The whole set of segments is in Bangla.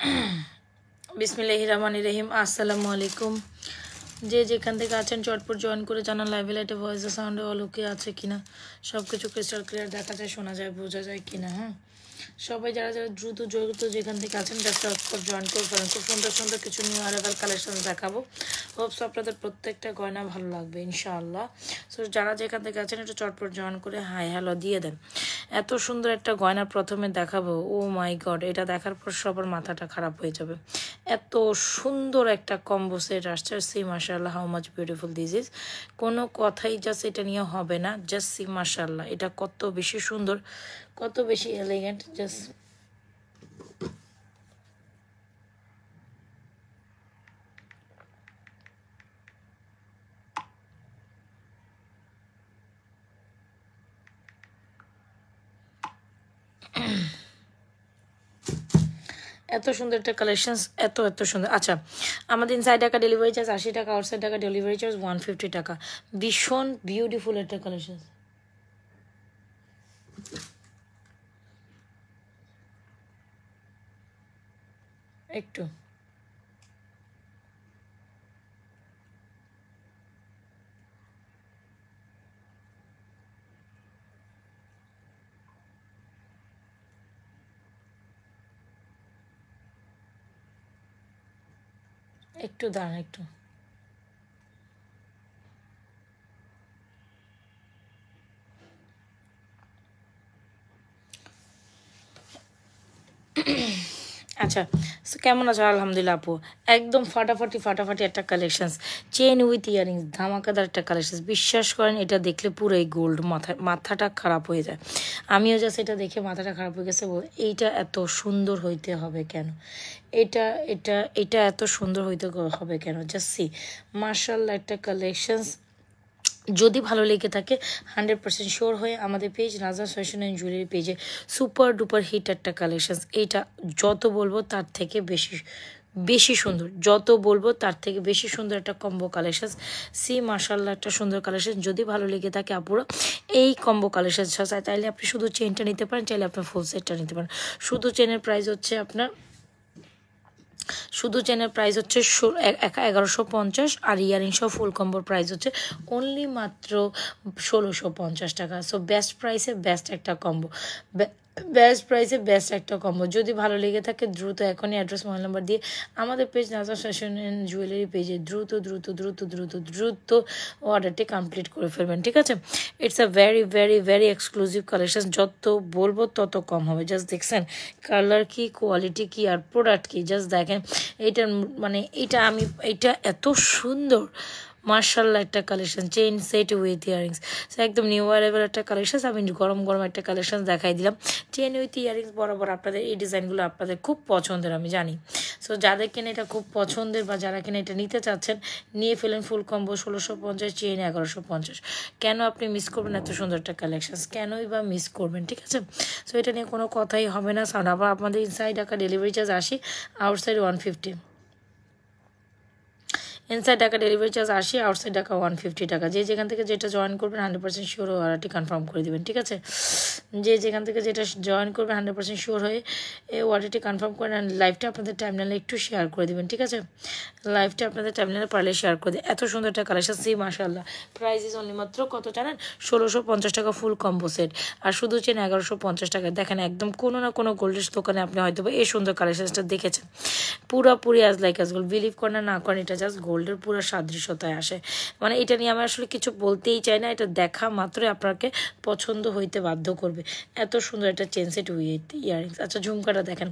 বিসমিল্লাহির রহমানির রহিম। আসসালামু আলাইকুম। যে যেখান থেকে আছেন চটপট জয়েন করে জানান লাইভে লাইটে ভয়েস সাউন্ডে অল ওকে আছে কিনা, সব কিছু ক্রিস্টাল ক্লিয়ার দেখা যায়, শোনা যায়, বোঝা যায় কিনা। হ্যাঁ, সবাই যারা যারা দ্রুত যেখান থেকে আছেন জাস্ট চটপট জয়েন করে ফেলেন। খুব সুন্দর সুন্দর কিছু নিউ অ্যারাইভাল কালেকশন দেখাবো। হোপস আপনাদের প্রত্যেকটা গয়না ভালো লাগবে ইনশাআল্লাহ। সো যারা যেখান থেকে আছেন একটু চটপট জয়েন করে হাই হ্যালো দিয়ে দেন। এত সুন্দর একটা গয়না প্রথমে দেখাবো, ও মাই গড, এটা দেখার পর সবার মাথাটা খারাপ হয়ে যাবে। এত সুন্দর একটা কম্বো সেট আসছে। সি মাশাআল্লাহ, how much beautiful this is. কোনো কথাই জাস্ট এটা নিয়ে হবে না। জাস্ট সি মাশাআল্লাহ, এটা কত বেশি সুন্দর, কত বেশি এলিগেন্ট। জাস্ট এত সুন্দর একটা কালেকশন, এত সুন্দর। আচ্ছা, আমাদের ইনসাইড টাকা ডেলিভারি চার্জ 80 টাকা, আউটসাইড টাকা ডেলিভারি চার্জ 150 টাকা। ভীষণ বিউটিফুল একটা কালেকশন। একটু একটু দাঁড়ান, একটু আচ্ছা। কেমন আছো? আলহামদুলিল্লাহ আপু, একদম ফাটাফাটি একটা কালেকশনস। চেন উইথ ইয়ারিংস, ধামাকাদার একটা কালেকশন। বিশ্বাস করেন, এটা দেখলে পুরো এই গোল্ড মাথাটা খারাপ হয়ে যায়। আমিও জাস্ট এটা দেখে মাথাটা খারাপ হয়ে গেছে। এইটা এত সুন্দর হইতে হবে কেন? এটা এটা এটা এত সুন্দর হইতে হবে কেন? জাস্ট সি মার্শাল্লাহ একটা কালেকশনস। যদি ভালো লেগে থাকে 100% শিওর হয়ে আমাদের পেজ নাজরাস ফ্যাশন অ্যান্ড জুয়েলারি পেজে সুপার ডুপার হিট একটা কালেকশন। এইটা যত বলবো তার থেকে বেশি সুন্দর, যত বলবো তার থেকে বেশি সুন্দর একটা কম্বো কালেকশন। সি মার্শাল্লাহ একটা সুন্দর কালেকশন। যদি ভালো লেগে থাকে আপুরা এই কম্বো কালেকশন চাইলে আপনি শুধু চেনটা নিতে পারেন, চাইলে আপনার ফুল সেটটা নিতে পারেন। শুধু চেনের প্রাইস হচ্ছে 1150, আর ইয়ারিং সহ ফুল কম্বোর প্রাইস হচ্ছে অনলি মাত্র 1650 টাকা। সো বেস্ট প্রাইসে বেস্ট একটা কম্বো, যদি ভালো লেগে থাকে দ্রুত এখনই অ্যাড্রেস, মোবাইল নাম্বার দিয়ে আমাদের পেজ নাজরাস ফ্যাশন অ্যান্ড জুয়েলারি পেজে দ্রুত অর্ডারটি কমপ্লিট করে ফেলবেন, ঠিক আছে? It's a very exclusive collection. যত বলবো তত কম হবে। জাস্ট দেখছেন কালার কি, কোয়ালিটি কি, আর প্রোডাক্ট কি, জাস্ট দেখেন। এইটার মানে এটা এত সুন্দর মার্শাল্লাহ একটা collection. Chain set with earrings, একদম নিউ অ্যারাইভাল একটা কালেকশন। আমি গরম একটা কালেকশন দেখাই দিলাম। চেইন উইথ ইয়ারিংস বরাবর আপনাদের এই ডিজাইনগুলো আপনাদের খুব পছন্দের, আমি জানি। সো যাদের কিনা এটা খুব পছন্দের বা যারা কিনা এটা নিতে চাচ্ছেন, নিয়ে ফেলেন ফুল কম্বো 1650, চেইন 1150। কেন আপনি মিস করবেন এত সুন্দর একটা কালেকশন? কেনই বা মিস করবেন, ঠিক আছে? সো এটা নিয়ে কোনো কথাই হবে না। আবার আপনাদের ইনসাইড টাকা ডেলিভারি চার্জ 80, আউটসাইড 150। ইনসাইড টাকা ডেলিভারি চার্জ 80, আউটসাইড টাকা 150 টাকা। যে যেখান থেকে যেটা জয়েন করবেন 100% শিওর অর্ডারটি কনফার্ম করে দেবেন, ঠিক আছে? যে যেখান থেকে যেটা জয়েন করবেন 100% শিওর হয়ে এই অর্ডারটি কনফার্ম করে লাইভটা আপনাদের টাইমলাইনে একটু শেয়ার করে দেবেন, ঠিক আছে? লাইভটা আপনাদের টাইমলাইনে পারলে শেয়ার করে দেবেন। এত সুন্দর একটা কালেকশন। সি মাশাআল্লাহ, প্রাইস ইজ অনলি মাত্র কত জানেন? 1650 টাকা ফুল কম্বো সেট, আর শুধু চেন 1150 টাকা। দেখেন একদম কোনো না কোনো গোল্ডের দোকানে আপনি হয়তো এই সুন্দর কালেকশনটা দেখেছেন। পুরোপুরি as like as gold. Believe করেন না করেন, এটা জাস্ট গোল্ডের পুরো সাদৃশ্যতায় আসে। মানে এটা নিয়ে আমি আসলে কিছু বলতেই চাই না। এটা দেখা মাত্রই আপনাকে পছন্দ হইতে বাধ্য করবে। এত সুন্দর একটা চেন সেট উইথ ইয়ারিংস। আচ্ছা, ঝুমকাটা দেখেন।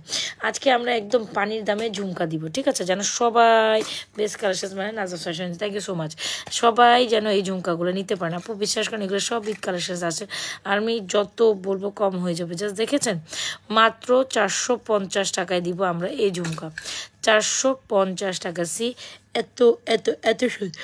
আজকে আমরা একদম পানির দামে ঝুমকা দিব, ঠিক আছে? যেন সবাই বেস্ট কালেকশন, মানে Nazras fashion, thank you so much, সবাই যেন এই ঝুমকাগুলো নিতে পারেন। আপু বিশ্বাস করেন এগুলো সব ঈদ কালেকশন আছে, আর আমি যত বলবো কম হয়ে যাবে। জাস্ট দেখেছেন মাত্র 450 টাকায় দিব আমরা এই ঝুমকা। 450 টাকা। সি এত সুন্দর।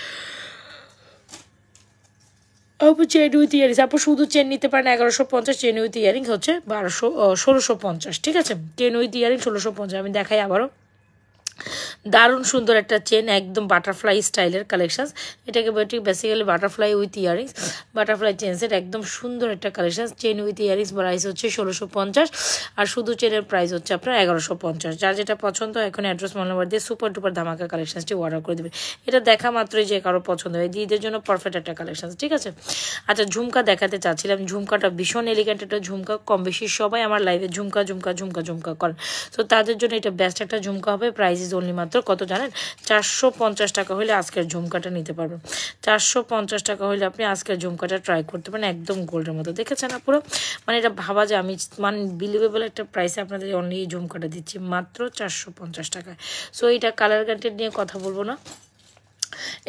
আপু চেন উইথ ইয়ারিংস, আপু শুধু চেন নিতে পারেন 1150, চেন উইথ ইয়ারিং হচ্ছে 1650, ঠিক আছে? Chain with earring 1650। আমি দেখাই আবারও, দারুণ সুন্দর একটা চেন, একদম বাটারফ্লাই স্টাইলের কালেকশন। এটাকে basically butterfly with earrings, butterfly chain set, একদম সুন্দর একটা collection. Chain with earrings price হচ্ছে 1650, আর শুধু চেনের প্রাইস হচ্ছে আপনার 1150। যার যেটা পছন্দ এখন অ্যাড্রেস মোবাইল নাম্বার দিয়ে সুপার ডুপার ধামাকা কালেকশনসটি অর্ডার করে দেবেন। এটা দেখা মাত্রই যে কারো পছন্দ হয়, ঈদের জন্য পারফেক্ট একটা কালেকশন, ঠিক আছে। আচ্ছা, ঝুমকা দেখাতে চাচ্ছিলাম। ঝুমকাটা ভীষণ এলিগেন্ট একটা ঝুমকা, কম বেশি সবাই আমার লাইভে ঝুমকা ঝুমকা ঝুমকা ঝুমকা করেন, তো তাদের জন্য এটা বেস্ট একটা ঝুমকা হবে। প্রাইস ইজ অনলি মাত্র কত জানেন? 450 টাকা হলে আজকের ঝুমকাটা নিতে পারবেন। 450 টাকা হলে আপনি আজকের ঝুমকাটা ট্রাই করতে পারেন, একদম গোল্ডের মতো। দেখেছেন না পুরো, মানে এটা ভাবা যায় আমি মানে বিলিভেবল একটা প্রাইসে আপনাদের অনলি এই ঝুমকাটা দিচ্ছি মাত্র 450 টাকায়। সো এটা কালার গ্যারান্টেড নিয়ে কথা বলবো না,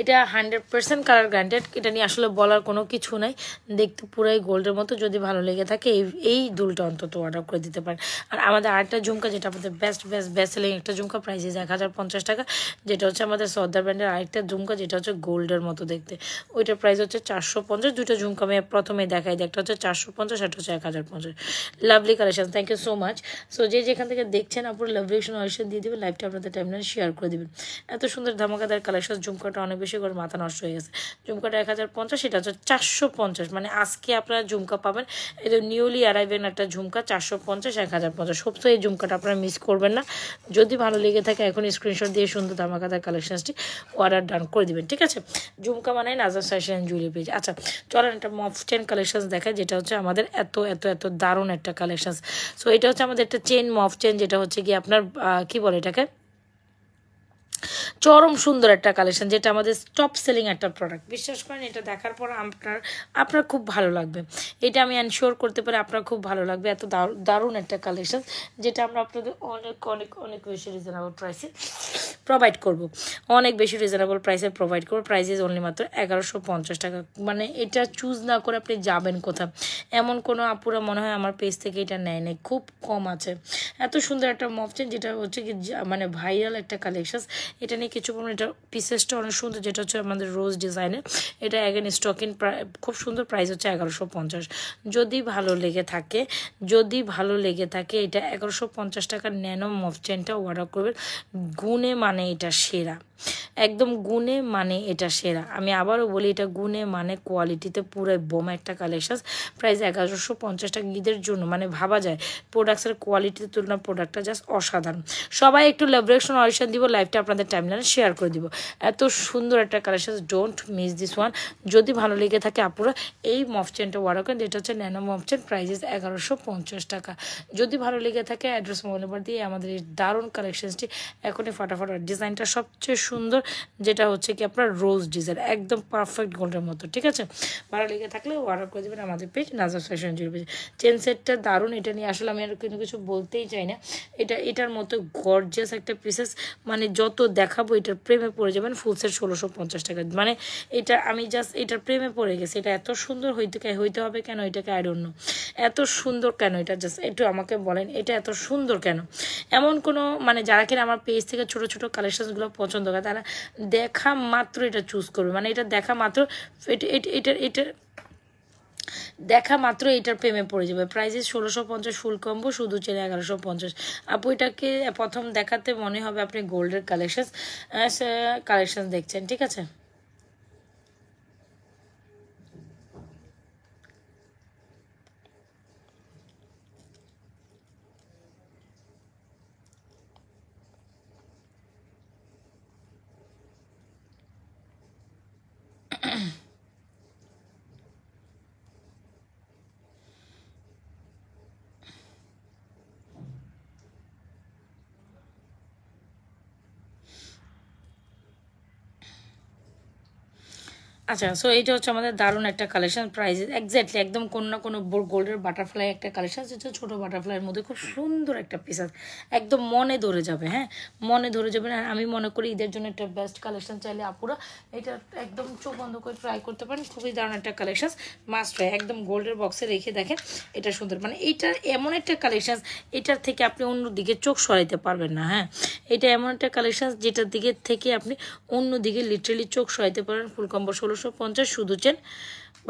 এটা 100% কালার গ্যারান্টেড, এটা নিয়ে আসলে বলার কোনো কিছু নাই। দেখতে পুরাই গোল্ডের মতো, যদি ভালো লেগে থাকে এই দুলটা অন্তত অর্ডার করে দিতে পারেন। আর আমাদের আরেকটা ঝুমকা, যেটা আমাদের বেস্ট সেলিং একটা ঝুমকা, প্রাইস 1050 টাকা, যেটা হচ্ছে আমাদের সর্দার ব্র্যান্ডের আরেকটা ঝুমকা, যেটা হচ্ছে গোল্ডের মতো দেখতে, ওইটার প্রাইস হচ্ছে 450। দুটো ঝুমকা আমি প্রথমে দেখাই দিই, একটা হচ্ছে 450, একটা হচ্ছে 1050। Lovely collection, thank you so much. So যে যেখান থেকে দেখছেন আপনার লাভলি অয়েশন দিয়ে দেবেন, লাইভটা আপনাদের টাইমলাইনে শেয়ার করে দেবেন। এত সুন্দর ধামাকাদার কালেকশন, ঝুমকাটা অনেক বেশি করে মাথা নষ্ট হয়ে গেছে। ঝুমকাটা 1050, সেটা হচ্ছে 450, মানে আজকে আপনারা ঝুমকা পাবেন, এই তো নিউলি অ্যারাইভেন একটা ঝুমকা 450 1050। সবসময় এই ঝুমকাটা আপনারা মিস করবেন না। যদি ভালো লেগে থাকে এখন স্ক্রিনশট দিয়ে সুন্দর ধামাকাদার কালেকশনসটি অর্ডার ডান করে দিবেন, ঠিক আছে। ঝুমকা মানে নাজার ফ্যাশন জুয়েলারি পেজ। আচ্ছা চলেন একটা মফ চেন কালেকশন দেখায়, যেটা হচ্ছে আমাদের এত এত এত দারুণ একটা কালেকশন। সো এটা হচ্ছে আমাদের একটা চেন, মফ চেন, যেটা হচ্ছে কি আপনার কি বলে এটাকে, চরম সুন্দর একটা কালেকশন, যেটা আমাদের টপ সেলিং একটা প্রোডাক্ট। বিশ্বাস করেন, এটা দেখার পর আপনার খুব ভালো লাগবে, এটা আমি এনশিওর করতে পারি আপনার খুব ভালো লাগবে। এত দারুণ একটা কালেকশন, যেটা আমরা আপনাদের অনেক অনেক অনেক বেশি রিজনেবল প্রাইসে প্রোভাইড করব, অনেক বেশি রিজনেবল প্রাইসে প্রোভাইড করবো। প্রাইস ইজ অনলি মাত্র 1150 টাকা। মানে এটা চুজ না করে আপনি যাবেন কোথাও, এমন কোনো আপুরা মনে হয় আমার পেজ থেকে এটা নেয় নাই, খুব কম আছে। এত সুন্দর একটা মফচেন, যেটা হচ্ছে কি মানে ভাইরাল একটা কালেকশন। এটা নিয়ে কিছু বলুন, এটা পিসেসটা অনেক সুন্দর, যেটা হচ্ছে আমাদের রোজ ডিজাইনের। এটা অ্যাগেন স্টক ইন, খুব সুন্দর, প্রাইস হচ্ছে 1150। যদি ভালো লেগে থাকে, এটা 1150 টাকার ন্যানো মফচেনটা অর্ডার করবেন। গুণে মানে এটা সেরা, একদম গুণে মানে এটা সেরা। আমি আবারও বলি, এটা গুণে মানে কোয়ালিটিতে পুরো বোমা একটা কালেকশন। প্রাইস 1150 টাকা ঈদের জন্য, মানে ভাবা যায় প্রোডাক্টসের কোয়ালিটির তুলনায় প্রোডাক্টটা জাস্ট অসাধারণ। সবাই একটু লাভরেকশন অডিশন দিব, লাইভটা আপনাদের টাইমলাইনে শেয়ার করে দিব। এত সুন্দর একটা collection, don't miss this one. যদি ভালো লেগে থাকে আপুরা এই মফচেনটা অর্ডার করেন, যেটা হচ্ছে ন্যানো মফচেন, প্রাইস 1150 টাকা। যদি ভালো লেগে থাকে অ্যাড্রেস মোবাইল নাম্বার দিয়ে আমাদের এই দারুণ কালেকশনসটি এখনই ফাটাফাট। ডিজাইনটা সবচেয়ে সুন্দর, যেটা হচ্ছে কি আপনার রোজ ডিজাইন, একদম পারফেক্ট গোল্ডের মতো, ঠিক আছে। ভালো লেগে থাকলে অর্ডার করে দেবেন আমাদের page Nazar fashion jewellery page. Chain সেটটা দারুণ, এটা নিয়ে আসলে আমি আর কিন্তু কিছু বলতেই চাই না। এটার মতো গর্জিয়াস একটা পিসেস, মানে যত দেখাবো এটার প্রেমে পড়ে যাবেন। ফুল সেট 1650 টাকা, মানে এটা আমি জাস্ট এটার প্রেমে পড়ে গেছি। এটা এত সুন্দর হইতে হবে কেন এটাকে, আই ডোন্ট নো, এত সুন্দর কেন এটা, জাস্ট একটু আমাকে বলেন এটা এত সুন্দর কেন। এমন কোনো মানে যারা কিনা আমার পেজ থেকে ছোটো ছোটো কালেকশনসগুলো পছন্দ করে, তারা দেখা মাত্র এটা চুজ করবে, মানে এটা দেখা মাত্র এটা দেখা মাত্র এটার প্রেমে পড়ে যাবে। প্রাইস 1650 ফুল কম্বো, শুধু চেনে 1150। আপু এটাকে প্রথম দেখাতে মনে হবে আপনি গোল্ডের কালেকশন দেখছেন, ঠিক আছে। আচ্ছা, সো এইটা হচ্ছে আমাদের দারুণ একটা কালেকশন। প্রাইস এক্স্যাক্টলি একদম কোনো না কোনো গোল্ডের বাটারফ্লাই একটা কালেকশন, যেটা ছোটো বাটারফ্লাইয়ের মধ্যে খুব সুন্দর একটা পিস, একদম মনে ধরে যাবে। হ্যাঁ, মনে ধরে যাবে। আর আমি মনে করি ঈদের জন্য একটা বেস্ট কালেকশন, চাইলে আপুরা এটা একদম চোখ বন্ধ করে ট্রাই করতে পারেন। খুবই দারুণ একটা কালেকশন, মাস্ট ট্রাই। একদম গোল্ডের বক্সে রেখে দেখেন, এটা সুন্দর, মানে এটা এমন একটা কালেকশন, এটার থেকে আপনি অন্যদিকে চোখ সরাইতে পারবেন না। হ্যাঁ, এটা এমন একটা কালেকশন যেটার দিকে থেকে আপনি অন্যদিকে লিটারেলি চোখ সরাইতে পারেন। ফুল কম্বো 1650, শুধু চেন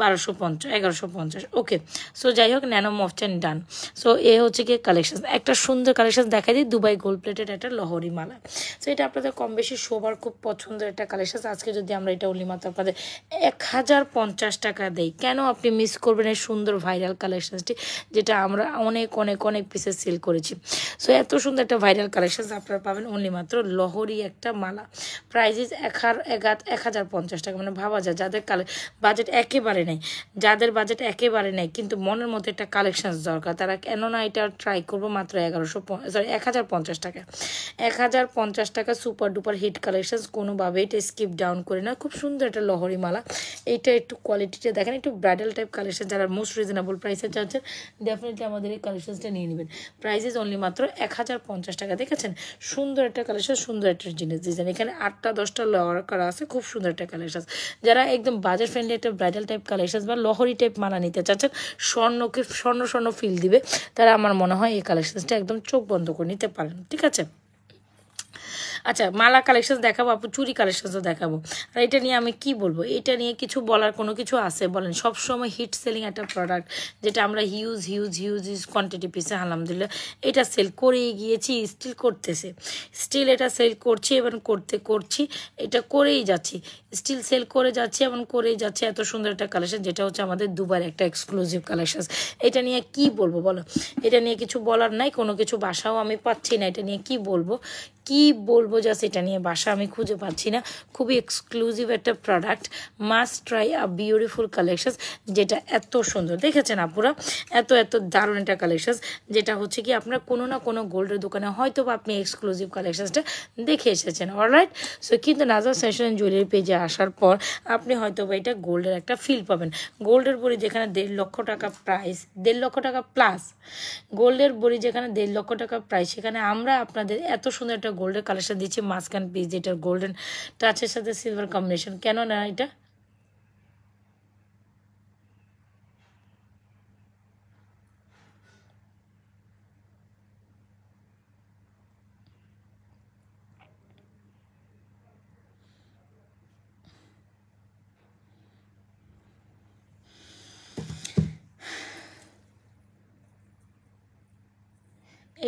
1250 1150 ওকে। সো যাই হোক ন্যানো মফ চেন ডান। সো এ হচ্ছে কি কালেকশন, একটা সুন্দর কালেকশন দেখাই দিই, দুবাই গোল্ড প্লেটেড একটা লহরি মালা। সো এটা আপনাদের কম বেশি সবার খুব পছন্দের একটা কালেকশন। আজকে যদি আমরা এটা অনলি মাত্র আপনাদের 1050 টাকা দেই, কেন আপনি মিস করবেন এই সুন্দর ভাইরাল কালেকশনটি, যেটা আমরা অনেক অনেক অনেক পিসে সেল করেছি। সো এত সুন্দর একটা ভাইরাল কালেকশন আপনারা পাবেন অনলি মাত্র লহরি একটা মালা। প্রাইজেস 1050 টাকা। মানে ভাবা যায় যাদের বাজেট একেবারে নেই, যাদের বাজেট একেবারে নেই কিন্তু মনের মধ্যে একটা কালেকশন দরকার, তারা কেননা এটা ট্রাই করবো মাত্র 1050 টাকা। 1050 টাকা সুপার ডুপার হিট কালেকশন, কোনোভাবে এটা স্কিপ ডাউন করে না। খুব সুন্দর একটা লহরি মালা। এইটা একটু কোয়ালিটিটা দেখেন, একটু ব্রাইডাল টাইপ কালেকশন, যারা মোস্ট রিজনেবল প্রাইসে চাচ্ছেন ডেফিনেটলি আমাদের এই কালেকশনসটা নিয়ে নেবেন। প্রাইসেস অনলি মাত্র 1050 টাকা। দেখেছেন সুন্দর একটা কালেকশন, সুন্দর একটা জিনিস ডিজাইন, এখানে 8টা 10টা লওয়ার করা আছে, খুব সুন্দর একটা কালেকশন। যারা একদম বাজেট ফ্রেন্ডলি একটা ব্রাইডাল টাইপ কালেকশন বা লহরি টাইপ মালা নিতে চাচ্ছেন, স্বর্ণকে স্বর্ণ স্বর্ণ ফিল দিবে, তারা আমার মনে হয় এই কালেকশনসটা একদম চোখ বন্ধ করে নিতে পারেন। ঠিক আছে, আচ্ছা মালা কালেকশন দেখাবো, আপু চুরি কালেকশনও দেখাবো। আর এটা নিয়ে আমি কি বলবো, এটা নিয়ে কিছু বলার কোনো কিছু আছে বলেন? সবসময় হিট সেলিং একটা প্রোডাক্ট, যেটা আমরা huge huge huge huge quantity পিসে আলহামদুলিল্লাহ এটা সেল করেই গিয়েছি, স্টিল করতেছে, স্টিল এটা সেল করছি এবং করছি, এটা করেই যাচ্ছি, স্টিল সেল করে যাচ্ছি এবং করেই যাচ্ছে। এত সুন্দর একটা কালেকশন, যেটা হচ্ছে আমাদের দুবার একটা এক্সক্লুসিভ কালেকশন। এটা নিয়ে কি বলবো বলো, এটা নিয়ে কিছু বলার নাই, কোনো কিছু বাসাও আমি পাচ্ছি না। এটা নিয়ে কি বলবো জাস্ট এটা নিয়ে বাসা আমি খুঁজে পাচ্ছি না। খুবই এক্সক্লুসিভ একটা product, must try a beautiful collection, যেটা এত সুন্দর দেখেছেন আপুরা, এত এত দারুণ একটা কালেকশন, যেটা হচ্ছে কি আপনার কোনো না কোনো গোল্ডের দোকানে হয়তো বা আপনি এক্সক্লুসিভ কালেকশনসটা দেখে এসেছেন। অলরাইট, সো কিন্তু নাজাস ফ্যাশন জুয়েলারি পেজে আসার পর আপনি হয়তো বা এটা গোল্ডের একটা ফিল পাবেন। গোল্ডের বড়ি যেখানে 1.5 লক্ষ টাকা প্রাইস, 1.5 লক্ষ টাকা প্লাস গোল্ডের বড়ি যেখানে 1.5 লক্ষ টাকা প্রাইস, সেখানে আমরা আপনাদের এত সুন্দর একটা গোল্ডের কালেকশন দিচ্ছি মাঝখান পিস, যেটার গোল্ডেন টাচের সাথে সিলভার কম্বিনেশন। কেন না এটা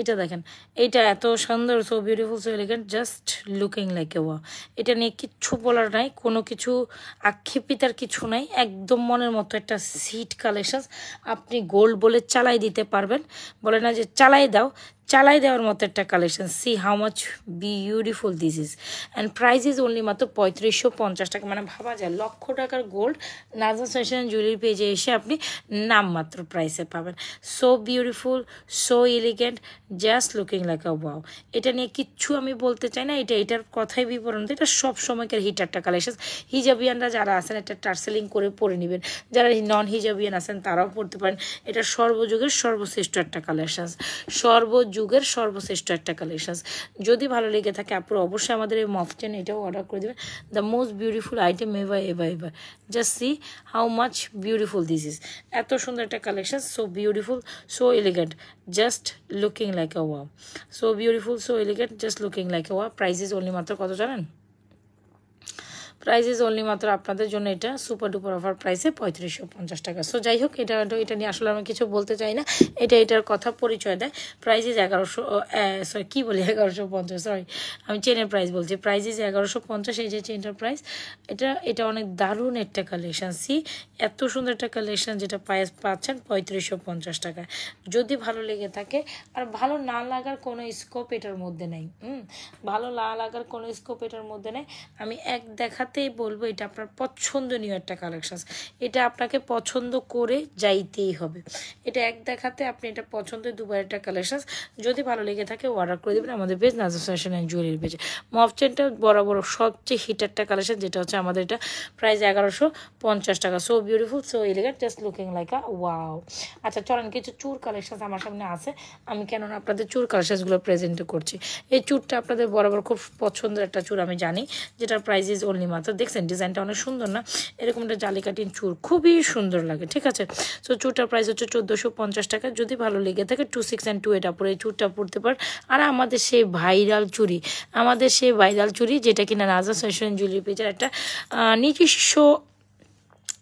এটা দেখেন, এটা এত সুন্দর, so beautiful, so elegant, just looking like এ ওয়া। এটা নিয়ে কিচ্ছু বলার নাই, কোনো কিছু আক্ষেপিতার কিছু নাই, একদম মনের মতো একটা সিট কালেকশন। আপনি গোল্ড বলে চালাই দিতে পারবেন, বলে না যে চালাই দেওয়ার মতো একটা collection. C how much beautiful this is, and price is only মাত্র 3550 টাকা। মানে ভাবা যায় লক্ষ টাকার গোল্ড নাজাস ফ্যাশন জুয়েলারি পেজে এসে আপনি নামমাত্র প্রাইসে পাবেন। So beautiful, so elegant, just looking like আ ওয়াও। এটা নিয়ে কিচ্ছু আমি বলতে চাই না, এটার কথাই বিবরণ, এটা সব সময়কার হিট একটা কালেকশন। হিজাবিয়ানরা যারা আছেন এটা টার্সেলিং করে পরে নেবেন, যারা নন হিজাবিয়ান আছেন তারাও পড়তে পারেন। এটা সর্বযুগের সর্বশ্রেষ্ঠ একটা কালেকশন, যুগের সর্বশ্রেষ্ঠ একটা কালেকশন। যদি ভালো লেগে থাকে আপনারা অবশ্যই আমাদের এই মফটেন এটাও অর্ডার করে দেবেন। The most beautiful item ever. Just see how much beautiful this is. এত সুন্দর একটা collection, so beautiful, so elegant, just looking like a wow. So beautiful, so elegant, just looking like a wow. Price is only মাত্র কত জানেন? প্রাইস ইজ অনলি মাত্র আপনাদের জন্য এটা সুপার ডুপার অফার প্রাইসে 3550 টাকা। সো যাই হোক, এটা নিয়ে আসলে আমি কিছু বলতে চাই না, এটার কথা পরিচয় দেয়। প্রাইস ইজ 1150, সরি আমি চেনের প্রাইস বলছি। প্রাইস ইজ 1150, এই যে চেনটার প্রাইস। এটা অনেক দারুণ একটা কালেকশন। সি এত সুন্দর একটা কালেকশন, যেটা পাচ্ছেন 3550 টাকায়। যদি ভালো লেগে থাকে, আর ভালো না লাগার কোনো স্কোপ এটার মধ্যে নেই, ভালো না লাগার কোনো স্কোপ এটার মধ্যে নেই। আমি এক দেখাতেই বলবো এটা আপনার পছন্দনীয় একটা কালেকশন, এটা আপনাকে পছন্দ করে যাইতেই হবে। এটা এক দেখাতে আপনি এটা পছন্দের দুবার একটা কালেকশন। যদি ভালো লেগে থাকে অর্ডার করে দেবেন আমাদের পেজ নাজাস ফ্যাশন অ্যান্ড জুয়েলারি পেজে। মফ চেনটা বরাবর সবচেয়ে হিট একটা কালেকশন, যেটা হচ্ছে আমাদের এটা প্রাইস 1150 টাকা। So beautiful, so elegant, just looking like আ ওয়াও। আচ্ছা চলেন, কিছু চুর কালেকশন আমার সামনে আছে, আমি কেননা আপনাদের চুর কালেকশনগুলো প্রেজেন্ট করছি। এই চুরটা আপনাদের বরাবর খুব পছন্দের একটা চুর আমি জানি, যেটার প্রাইস ইজ অনলি মাত্র, দেখছেন ডিজাইনটা অনেক সুন্দর না, এরকম একটা জালি কাটিং চুর খুবই সুন্দর লাগে। ঠিক আছে, সো চুরটার প্রাইস হচ্ছে 1450 টাকা। যদি ভালো লেগে থাকে 26 and 28 পরে এই চুরটা পড়তে পারেন। আর আমাদের সেই ভাইরাল চুরি, যেটা কিনা নাজাস ফ্যাশন জুয়েলারি পেজের একটা নিজস্ব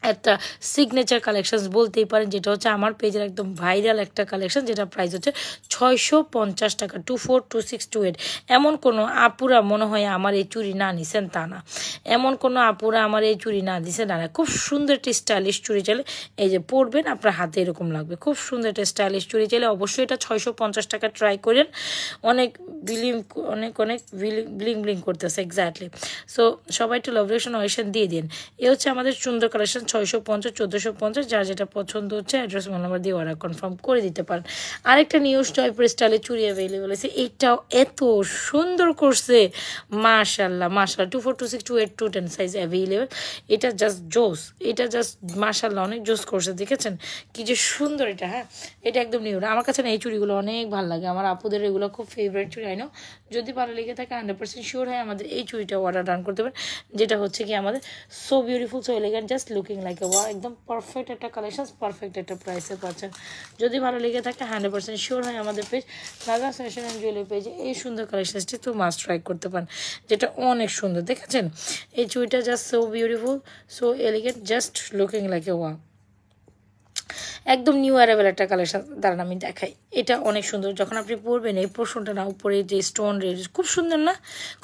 একটা সিগনেচার কালেকশন বলতেই পারেন, যেটা হচ্ছে আমার পেজের একদম ভাইরাল একটা কালেকশন, যেটা প্রাইস হচ্ছে 650 টাকা। 242628। এমন কোনো আপুরা মনে হয় আমার এই চুড়ি না নিছেন তা না, এমন কোনো আপুরা আমার এই চুড়ি না দিছে না। খুব সুন্দর একটি স্টাইলিশ চুড়ি চাইলে এই যে পরবেন, আপনার হাতে এরকম লাগবে। খুব সুন্দর একটা স্টাইলিশ চুড়ি চাইলে অবশ্যই এটা 650 টাকা ট্রাই করেন। অনেক বিলিং অনেক অনেক ব্লিং ব্লিং করতেছে এক্স্যাক্টলি। সো সবাই একটু লাভ রিঅ্যাকশন অয়েশন দিয়ে দিন। এ হচ্ছে আমাদের সুন্দর কালেকশন 650, 1450। যার যেটা পছন্দ হচ্ছে অ্যাড্রেস মোবাইল নাম্বার দিয়ে অর্ডার কনফার্ম করে দিতে পারেন। আরেকটা নিউ টাইপের স্টাইলে চুড়ি অ্যাভেলেবল আছে, এটাও এত সুন্দর করছে মাশাল্লাহ মাশাল্লাহ। 242628 সাইজ অ্যাভেলেবল। এটা জাস্ট জোস, এটা জাস্ট মাশাল্লাহ অনেক জোস করছে, দেখেছেন কি যে সুন্দর এটা। হ্যাঁ, এটা একদম নিউ। আমার কাছে না এই চুড়িগুলো অনেক ভালো লাগে, আমার আপুদের এগুলো খুব ফেভারিট চুড়ি। আই নো, যদি ভালো লেগে থাকে 100% শিওর হয় আমাদের এই চুড়িটা অর্ডার ডান করতে পারেন, যেটা হচ্ছে কি আমাদের so beautiful, so elegant, just looking like a wow. একদম পারফেক্ট একটা কালেকশন, পারফেক্ট একটা প্রাইসে পাচ্ছেন। যদি ভালো লেগে থাকে 100% শিওর হয় আমাদের page Nazma fashion and jewellery পেজে এই সুন্দর কালেকশনটি তো মাস্ট ট্রাই করতে পারেন, যেটা অনেক সুন্দর। দেখেছেন এই চুড়িটা just so beautiful, so elegant, just looking like a wow. একদম নিউ অ্যারাইভেল একটা কালেকশন, দাঁড়ান আমি দেখাই। এটা অনেক সুন্দর, যখন আপনি পরবেন এই পোর্শনটা না, উপরে যে স্টোন রেড, খুব সুন্দর না,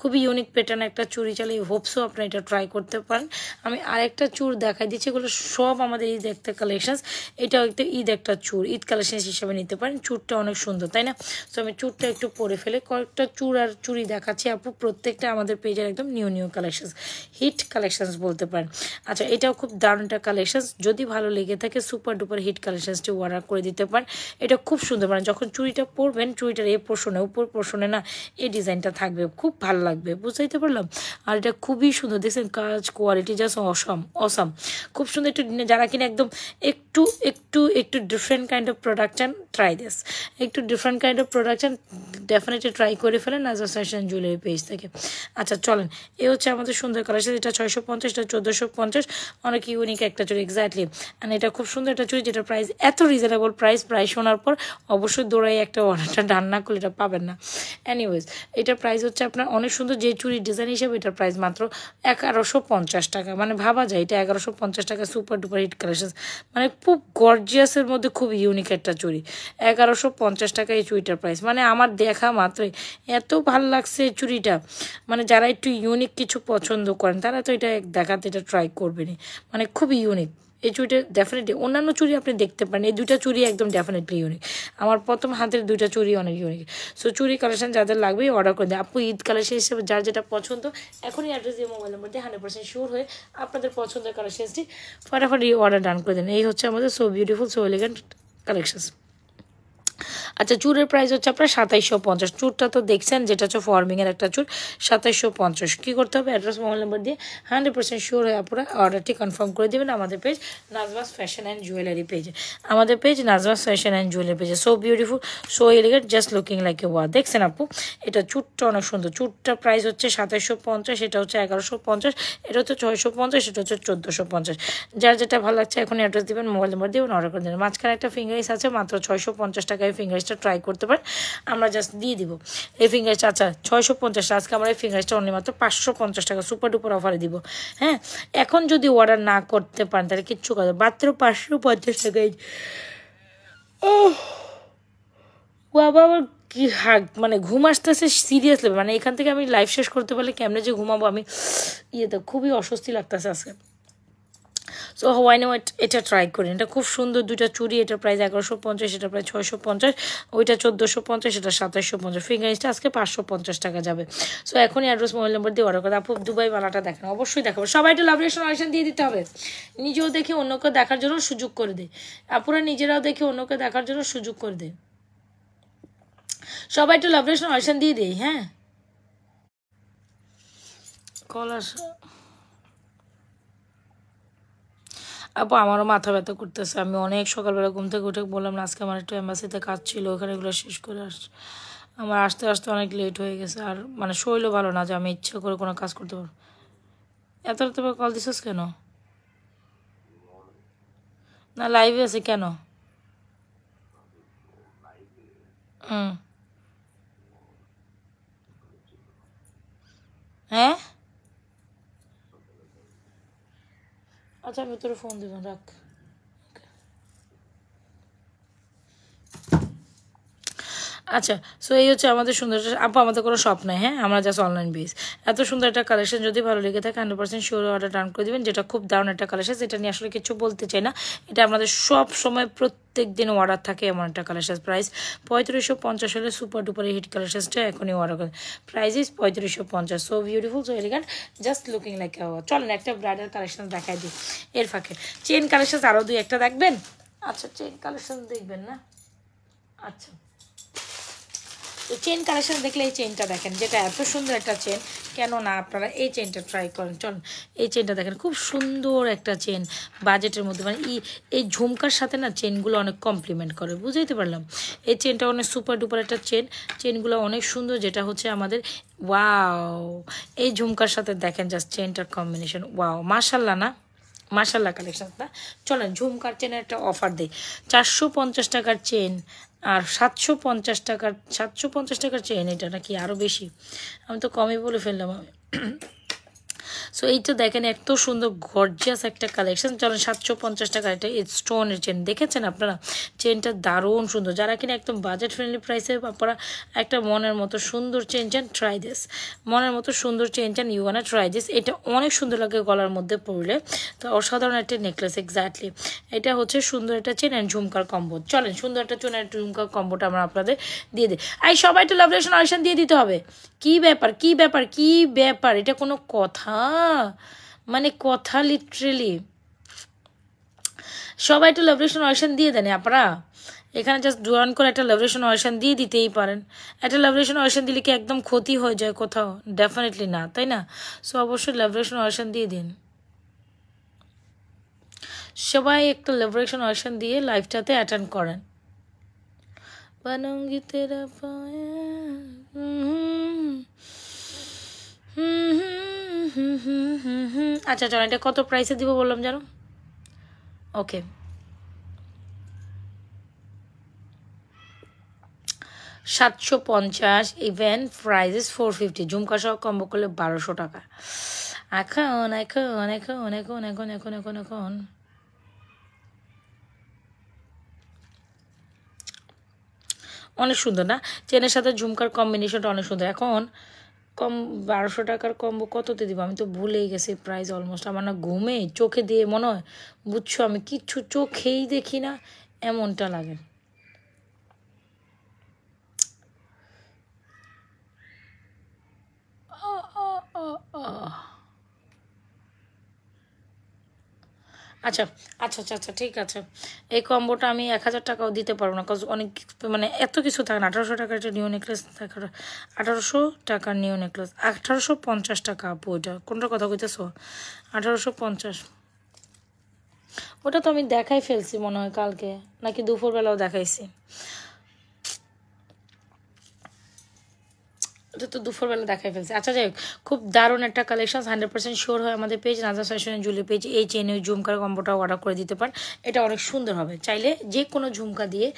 খুবই ইউনিক প্যাটার্ন একটা চুড়ি চালে। হোপসও আপনি এটা ট্রাই করতে পারেন। আমি আরেকটা চুর দেখাই দিচ্ছি, এগুলো সব আমাদের ঈদ একটা কালেকশন। এটাও একটা ঈদ একটা চুর, ঈদ কালেকশন হিসেবে নিতে পারেন। চুরটা অনেক সুন্দর, তাই না? সো আমি চুরটা একটু পরে ফেলে কয়েকটা চুর আর চুড়ি দেখাচ্ছি আপু, প্রত্যেকটা আমাদের পেজের একদম new new collection, hit collection বলতে পারেন। আচ্ছা, এটাও খুব দারুণ একটা কালেকশন, যদি ভালো লেগে থাকে সুপার ডুপার হিট কালেকশনসটি অর্ডার করে দিতে পারেন। এটা খুব সুন্দর, মানে যখন চুড়িটা পরবেন চুড়িটার এই পোর্শনে, উপর পোর্শনে না এই ডিজাইনটা থাকবে, খুব ভালো লাগবে, বুঝতে পারলাম। আর এটা খুবই সুন্দর, দেখছেন কাজ কোয়ালিটি জাস্ট অসম অসম, খুব সুন্দর। একটু যারা কিনা একদম একটু একটু একটু different kind of production, try this, একটু different kind of production definitely try করে ফেলেন নাজমা ফ্যাশন জুয়েলারি পেজ থেকে। আচ্ছা চলেন, এ হচ্ছে আমাদের সুন্দর কালেকশন। এটা 650, এটা 1450, অনেক ইউনিক একটা চুড়ি এক্স্যাক্টলি। অ্যান্ড এটা খুব সুন্দর একটা চুড়ি, যেটা প্রাইস এত রিজনেবল প্রাইস শোনার পর অবশ্যই দৌড়াই একটা অর্ডারটা ডান না করলে এটা পাবেন না। এনিওয়েজ, এটার প্রাইস হচ্ছে আপনার অনেক সুন্দর, যে চুড়ির ডিজাইন হিসেবে এটার প্রাইস মাত্র 1150 টাকা। মানে ভাবা যায় এটা 1150 টাকা, সুপার ডুপার হিট কালেকশন, মানে খুব গর্জিয়াসের মধ্যে খুব ইউনিক একটা চুড়ি। 1150 টাকা এই চুড়িটার প্রাইস, মানে আমার দেখা মাত্রই এত ভালো লাগছে এই চুড়িটা। মানে যারা একটু ইউনিক কিছু পছন্দ করেন তারা তো এটা দেখাতে এটা ট্রাই করবেনই, মানে খুবই ইউনিক এই চুড়িটা ডেফিনেটলি। অন্যান্য চুড়ি আপনি দেখতে পারেন, এই দুইটা চুড়ি একদম ডেফিনেটলি ইউনিক। আমার প্রথম হাতের দুইটা চুড়ি অনেক ইউনিক। সো চুড়ি কালেকশন যাদের লাগবে অর্ডার করে দেয় আপু, ঈদ কালেকশন হিসেবে যার যেটা পছন্দ এখনই অ্যাড্রেস দিয়ে মোবাইল নাম্বার দিয়ে 100% শিওর হয়ে আপনাদের পছন্দের কালেকশনসটি ফটাফট অর্ডার ডান করে দেন। এই হচ্ছে আমাদের so beautiful, so elegant collections. আচ্ছা, চুরের প্রাইস হচ্ছে আপনার 2750। চুরটা তো দেখছেন, যেটা হচ্ছে ফর্মিংয়ের একটা চুর, 2750। কী করতে হবে? অ্যাড্রেস মোবাইল নাম্বার দিয়ে 100% শিওর হয়ে আপনারা অর্ডারটি কনফার্ম করে দেবেন আমাদের page Nazma's fashion and jewellery পেজে। আমাদের page Nazma's fashion and jewellery পেজে। So beautiful, so elegant, just looking like এ ওয়া। দেখছেন আপু, এটা চুরটা অনেক সুন্দর। চুরটার প্রাইস হচ্ছে 2750, এটা হচ্ছে 1150, এটা হচ্ছে 650, এটা হচ্ছে 1450। যার যেটা ভালো লাগছে এখন অ্যাড্রেস দেবেন, মোবাইল নাম্বার দেবেন, অর্ডার করে দেবেন। মাঝখানে একটা ফিঙ্গারিস আছে মাত্র 650 টাকায়, ফিঙ্গারিসটা ট্রাই করতে পারেন, আমরা জাস্ট দিয়ে দিব এই ফিঙ্গারিসটা। আচ্ছা 650, আজকে আমরা এই ফিঙ্গারিসটা অনলি মাত্র 550 টাকা সুপার ডুপার অফারে দিব। হ্যাঁ, এখন যদি অর্ডার না করতে পারেন তাহলে কিচ্ছু কথা, মাত্র 550 টাকায়। বাবা আমার কি মানে ঘুম আসতেছে সিরিয়াসলি, মানে এখান থেকে আমি লাইভ শেষ করতে পারলে কেমনে যে ঘুমাবো আমি, ইয়েতে খুবই অস্বস্তি লাগতেছে আজকে। সো হোয়াই নো এটা ট্রাই করি, এটা খুব সুন্দর দুইটা চুড়ি। এটার প্রাইস 1150, এটা প্রায় 650, ওইটা 1450, এটা 2750। ফিঙ্গারিংসটা আজকে 550 টাকা যাবে। সো এখনই অ্যাড্রেস মোবাইল নাম্বার দিয়ে অর্ডার করে। আপু দুবাই মালাটা দেখেন, অবশ্যই দেখাবো। সবাই একটু লাভ রিঅ্যাকশন দিয়ে দিতে হবে, নিজেও দেখে অন্যকে দেখার জন্য সুযোগ করে দেয়। আপুরা নিজেরাও দেখে অন্যকে দেখার জন্য সুযোগ করে দেয়। সবাই একটু লাভ রিঅ্যাকশন দিয়ে দেয়। হ্যাঁ, কলার আপু আমারও মাথা ব্যথা করতেছে। আমি অনেক সকালবেলা ঘুম থেকে উঠে বললাম না, আজকে আমার একটু এম্বাসিতে কাজ ছিল, ওখানে এগুলো শেষ করে আমার আসতে আসতে অনেক লেট হয়ে গেছে। আর মানে শরীরও ভালো না যে আমি ইচ্ছা করে কোনো কাজ করতে পারবো। এত রাতে কল দিছিস কেন? না লাইভে আছে কেন? হুম, হ্যাঁ আচ্ছা আমি তোর ফোন দিব, রাখ। আচ্ছা, সো এই হচ্ছে আমাদের সুন্দর আপু, আমাদের কোনো শপ নাই, হ্যাঁ, আমরা জাস্ট অনলাইন বেস। এত সুন্দর একটা কালেকশন যদি ভালো লেগে থাকে 100% শিওর অর্ডার ডান করে দেবেন, যেটা খুব দারুণ একটা কালেকশন, যেটা নিয়ে আসলে কিছু বলতে চাই না। এটা আমাদের সব সময় প্রত্যেক দিন অর্ডার থাকে এমন একটা কালেকশন। প্রাইস 3550 হলে সুপার ডুপার হিট কালেকশনটা এখনই অর্ডার করেন। Price is 3550। So beautiful, so elegant, just looking like চলেন একটা ব্রাইডাল কালেকশন দেখাই দিই এর ফাঁকে। চেন কালেকশন আরও দুই একটা দেখবেন? আচ্ছা, চেন কালেকশন দেখবেন না? আচ্ছা, তো চেন কালেকশন দেখলে এই চেনটা দেখেন, যেটা এত সুন্দর একটা চেন, কেন না আপনারা এই চেনটা ট্রাই করেন। চলুন, এই চেনটা দেখেন, খুব সুন্দর একটা চেন বাজেটের মধ্যে, মানে এই ঝুমকার সাথে না চেনগুলো অনেক কমপ্লিমেন্ট করে, বুঝাইতে পারলাম? এই চেনটা অনেক সুপার ডুপার একটা চেন, চেনগুলো অনেক সুন্দর, যেটা হচ্ছে আমাদের ওয়াও, এই ঝুমকার সাথে দেখেন জাস্ট চেনটার কম্বিনেশন, ওয়াও, মাশাল্লাহ না? মাশাল্লাহ কালেকশনটা। চলেন ঝুমকার চেনের একটা অফার দিই। 450 টাকার চেন আর 750 টাকার চেন, এটা নাকি আরও বেশি, আমি তো কমই বলে ফেললাম আমি। সো এইটা দেখেন এত সুন্দর গর্জিয়াস একটা কালেকশন। চলেন 750 টাকা এটা স্টোনের চেন, দেখেছেন আপনারা? চেনটা দারুণ সুন্দর। যারা কিনা একদম বাজেট ফ্রেন্ডলি প্রাইসে আপনারা একটা মনের মতো সুন্দর চেন চান, ট্রাই দিস। মনের মতো সুন্দর চেন চান, ইউ ওয়ানা ট্রাই দিস। এটা অনেক সুন্দর লাগে গলার মধ্যে পরলে, তো অসাধারণ একটা নেকলেস। এক্স্যাক্টলি এটা হচ্ছে সুন্দর একটা চেন অ্যান্ড ঝুমকার কম্বো। চলেন সুন্দর একটা চেন অ্যান্ড ঝুমকার কম্বোটা আমরা আপনাদের দিয়ে দিই। এই সবাই একটু লাভ রিলেশন অডিশন দিয়ে দিতে হবে। কি ব্যাপার, কি ব্যাপার, কি ব্যাপার, এটা কোনো কথা? মানে কথা লিটারেলি। সবাই একটু লাভ রিলেশন অডিশন দিয়ে দেন আপনারা। এখানে জাস্ট জয়েন করে একটা লাভ রিলেশন অডিশন দিয়ে দিতেই পারেন। একটা লাভ রিলেশন অডিশন দিলে কি একদম ক্ষতি হয়ে যায় কোথাও? ডেফিনেটলি না, তাই না? সো অবশ্যই লাভ রিলেশন অডিশন দিয়ে দিন। সবাই একটা লাভ রিলেশন অডিশন দিয়ে লাইভটাতে অ্যাটেন্ড করেন। बनूंगी तेरा पाया। আচ্ছা চলো, এটা কত প্রাইসে দিব বললাম জানো? ওকে, 750, ইভেন প্রাইস 450, ঝুমকা সহ কম্বো করলে 1200 টাকা। এখন এখন এখন এখন এখন এখন এখন এখন অনেক সুন্দর না? চেনের সাথে ঝুমকার কম্বিনেশনটা অনেক সুন্দর। এখন 1200 টাকার কম্বো কততে দিব আমি তো ভুলেই গেছি প্রাইস অলমোস্ট। আমার না ঘুমে চোখে দিয়ে মনে হয়, বুঝছো, আমি কিচ্ছু চোখেই দেখি না, এমনটা লাগে। আচ্ছা আচ্ছা আচ্ছা আচ্ছা, ঠিক আছে, এই কম্বোটা আমি 1000 টাকাও দিতে পারবো না, কজ অনেক মানে এত কিছু থাকে না। 1800 টাকার একটা নিউ নেকলেস থাকে, 1800 টাকার নিউ নেকলেস, 1850 টাকা আপু। ওইটা কোনটার কথা কইতেছো? 1850, ওটা তো আমি দেখাই ফেলছি মনে হয় কালকে, নাকি দুপুরবেলাও দেখাইছি। এটা তো দুপুরবেলা দেখাই ফেলছে। আচ্ছা যাই হোক, খুব দারুণ একটা কালেকশন, 100% শিওর হয় আমাদের পেজ নাজা ফ্যাশনের জুয়েলারি পেজ। এই চেন ওই ঝুমকার কম্বোটা অর্ডার করে দিতে পারেন, এটা অনেক সুন্দর হবে। চাইলে যে কোনো ঝুমকা দিয়ে,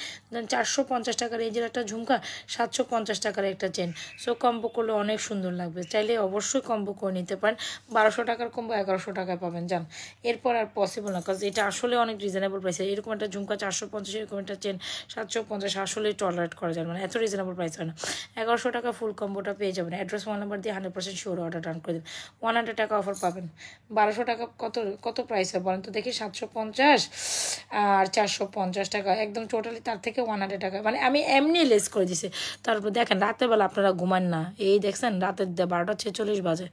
450 টাকার রেঞ্জের একটা ঝুমকা, 750 টাকার একটা চেন, সো কম্বো করলে অনেক সুন্দর লাগবে। চাইলে অবশ্যই কম্বো করে নিতে পারেন। 1200 টাকার কম্বো 1100 টাকায় পাবেন, যান। এরপর আর পসিবল না, কাজ এটা আসলে অনেক রিজনেবল প্রাইসে। এরকম একটা ঝুমকা 450, এরকম একটা চেন 750, আসলে টলারেট করা যায়, মানে এত রিজনেবল প্রাইস হয় না। 1100 টাকা ফুল কম্বোটা পেয়ে যাবেন। অ্যাড্রেস মোবাইল নাম্বার দিয়ে 100% শিওর অর্ডার ডান করে দেবেন। 100 টাকা অফার পাবেন। 1200 টাকা কত কত প্রাইস হয় বলেন তো দেখি? 750 আর 450 টাকা, একদম টোটালি তার থেকে 100 টাকা, মানে আমি এমনি লেস করে দিছি। তারপর দেখেন রাতের বেলা আপনারা ঘুমান না, এই দেখছেন রাতের 12:46 বাজে,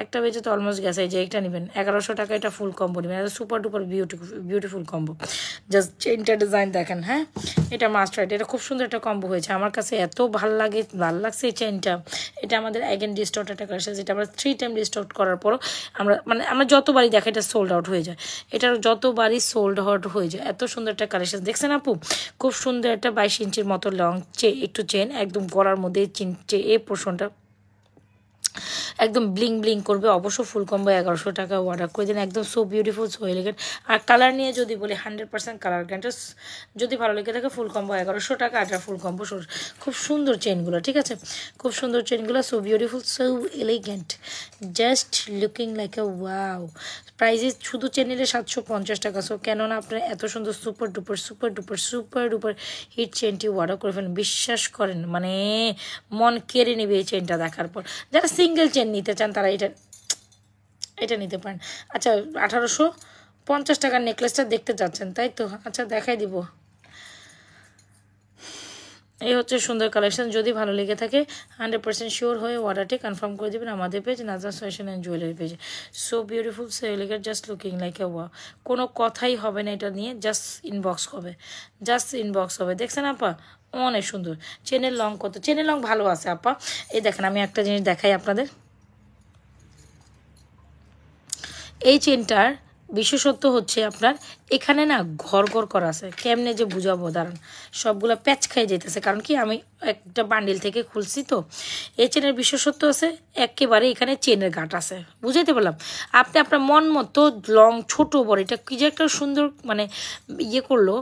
একটা বেজে তো অলমোস্ট গেছে। এই যে একটা নেবেন 1100 টাকা, এটা ফুল কম্বো নেবেন, এটা super duper beautiful combo. Just চেনটা ডিজাইন দেখেন, হ্যাঁ, এটা মাস্ট রাইট, এটা খুব সুন্দর একটা কম্বো হয়েছে। আমার কাছে এত ভাল লাগছে এই চেনটা। এটা আমাদের অ্যাগেন ডিস্টর্ট একটা কালেকশন, যেটা আমরা 3 টাইম ডিস্টর্ট করার পরও আমরা যতবারই দেখা এটা সোল্ড আউট হয়ে যায়, এটার যতবারই সোল্ড আউট হয়ে যায়। এত সুন্দর একটা কালেকশন দেখছেন আপু? খুব সুন্দর একটা 22 ইঞ্চির মতো লং একটু চেন, একদম গলার মধ্যে এই পোর্শনটা একদম ব্লিং ব্লিং করবে। অবশ্য ফুল কম্বো 1100 টাকা অর্ডার করে দিন, একদম সো বিউটিফুল, সো এলিগেন্ট। আর কালার নিয়ে যদি বলি 100% কালার গ্যারান্টি। যদি ভালো লেগে থাকে ফুল কম্বো 1100 টাকা, আর ফুল কম্বো খুব সুন্দর চেনগুলো, ঠিক আছে, খুব সুন্দর চেনগুলো, so beautiful, so elegant, just looking like a wow. প্রাইজে শুধু চেন নিলে 750 টাকা। সো কেননা আপনারা এত সুন্দর সুপার ডুপার হিট চেনটি অর্ডার করে ফেলেন। বিশ্বাস করেন মানে মন কেড়ে নেবে এই চেনটা দেখার পর। যারা সিঙ্গেল চেন নিতে চান তারা এটা নিতে পারেন। আচ্ছা 1850 টাকার নেকলেসটা দেখতে চাচ্ছেন তাই তো? আচ্ছা দেখাই দিব। এই হচ্ছে সুন্দর কালেকশন। যদি ভালো লেগে থাকে 100% শিওর হয়ে অর্ডারটি কনফার্ম করে দেবেন আমাদের পেজ নাজরাস ফ্যাশন অ্যান্ড জুয়েলারি পেজে। So beautiful, so elegant, just looking like এ ওয়া। কোনো কথাই হবে না এটা নিয়ে, জাস্ট ইনবক্স হবে। দেখছেন আপা অনেক সুন্দর। চেনের লং কত? চেনের লং ভালো আছে আপা। এই দেখেন আমি একটা জিনিস দেখাই আপনাদের। এই চেনটার বিশেষত্ব হচ্ছে আপনার এখানে না ঘর করা আছে। কেমনে যে বুঝাবো, দাঁড়ান, সবগুলো প্যাচ খাই যেতেছে কারণ কি আমি একটা বান্ডিল থেকে খুলছি তো। এই চেনের বিশেষত্ব আছে একেবারে এখানে চেনের গাঁট আছে, বুঝাইতে পারলাম? আপনি আপনার মন মতো লং ছোট বড় এটা কি যে একটা সুন্দর মানে করলো।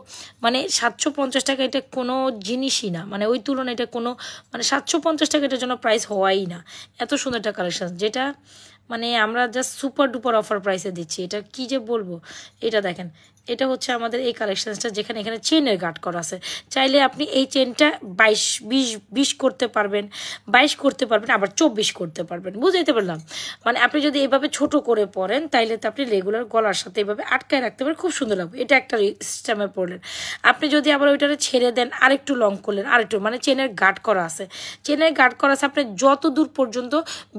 মানে 750 টাকা এটা কোনো জিনিসই না, মানে ওই তুলনায় এটা কোনো মানে 750 টাকা এটার জন্য প্রাইস হওয়াই না। এত সুন্দর একটা কালেকশন যেটা মানে আমরা জাস্ট সুপার ডুপার অফার প্রাইসে দিচ্ছি। এটা কি যে বলবো, এটা দেখেন, এটা হচ্ছে আমাদের এই কালেকশনসটা যেখানে এখানে চেনের গার্ড করা আছে। চাইলে আপনি এই চেনটা 20 করতে পারবেন, 22 করতে পারবেন, আবার 24 করতে পারবেন, বুঝাইতে পারলাম? মানে আপনি যদি এইভাবে ছোট করে পরেন তাইলে তো আপনি রেগুলার গলার সাথে এইভাবে আটকায় রাখতে পারেন, খুব সুন্দর লাগবে। এটা একটা সিস্টেমে পড়লেন। আপনি যদি আবার ওইটারে ছেড়ে দেন আরেকটু লং করলেন, আরেকটু মানে চেনের গার্ড করা আছে, আপনি যত দূর পর্যন্ত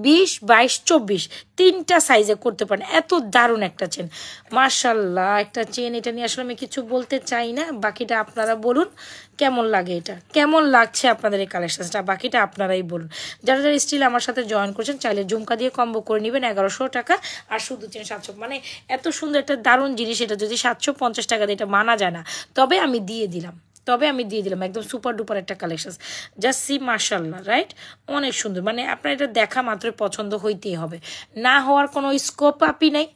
20, 22, 24 তিনটা সাইজে করতে পারেন। এত দারুণ একটা চেন, মাশাআল্লাহ একটা চেন। এটা নিয়ে আসলে আমি কিছু বলতে চাই না, বাকিটা আপনারা বলুন কেমন লাগে, এটা কেমন লাগছে আপনাদের এই কালেকশনসটা, বাকিটা আপনারাই বলুন। যারা স্টিল আমার সাথে জয়েন করছেন চাইলে ঝুমকা দিয়ে কম্বো করে নেবেন 1100 টাকা, আর শুধু চেন 700। মানে এত সুন্দর একটা দারুণ জিনিস, এটা যদি 750 টাকা দিয়ে এটা মানা যায় না, তবে আমি দিয়ে দিলাম একদম সুপার ডুপার একটা কালেকশন। জাস্ট সি মাশাআল্লাহ, রাইট? অনেক সুন্দর। মানে আপনার এটা দেখা মাত্রই পছন্দ হইতেই হবে, না হওয়ার কোনো স্কোপ আপই নাই,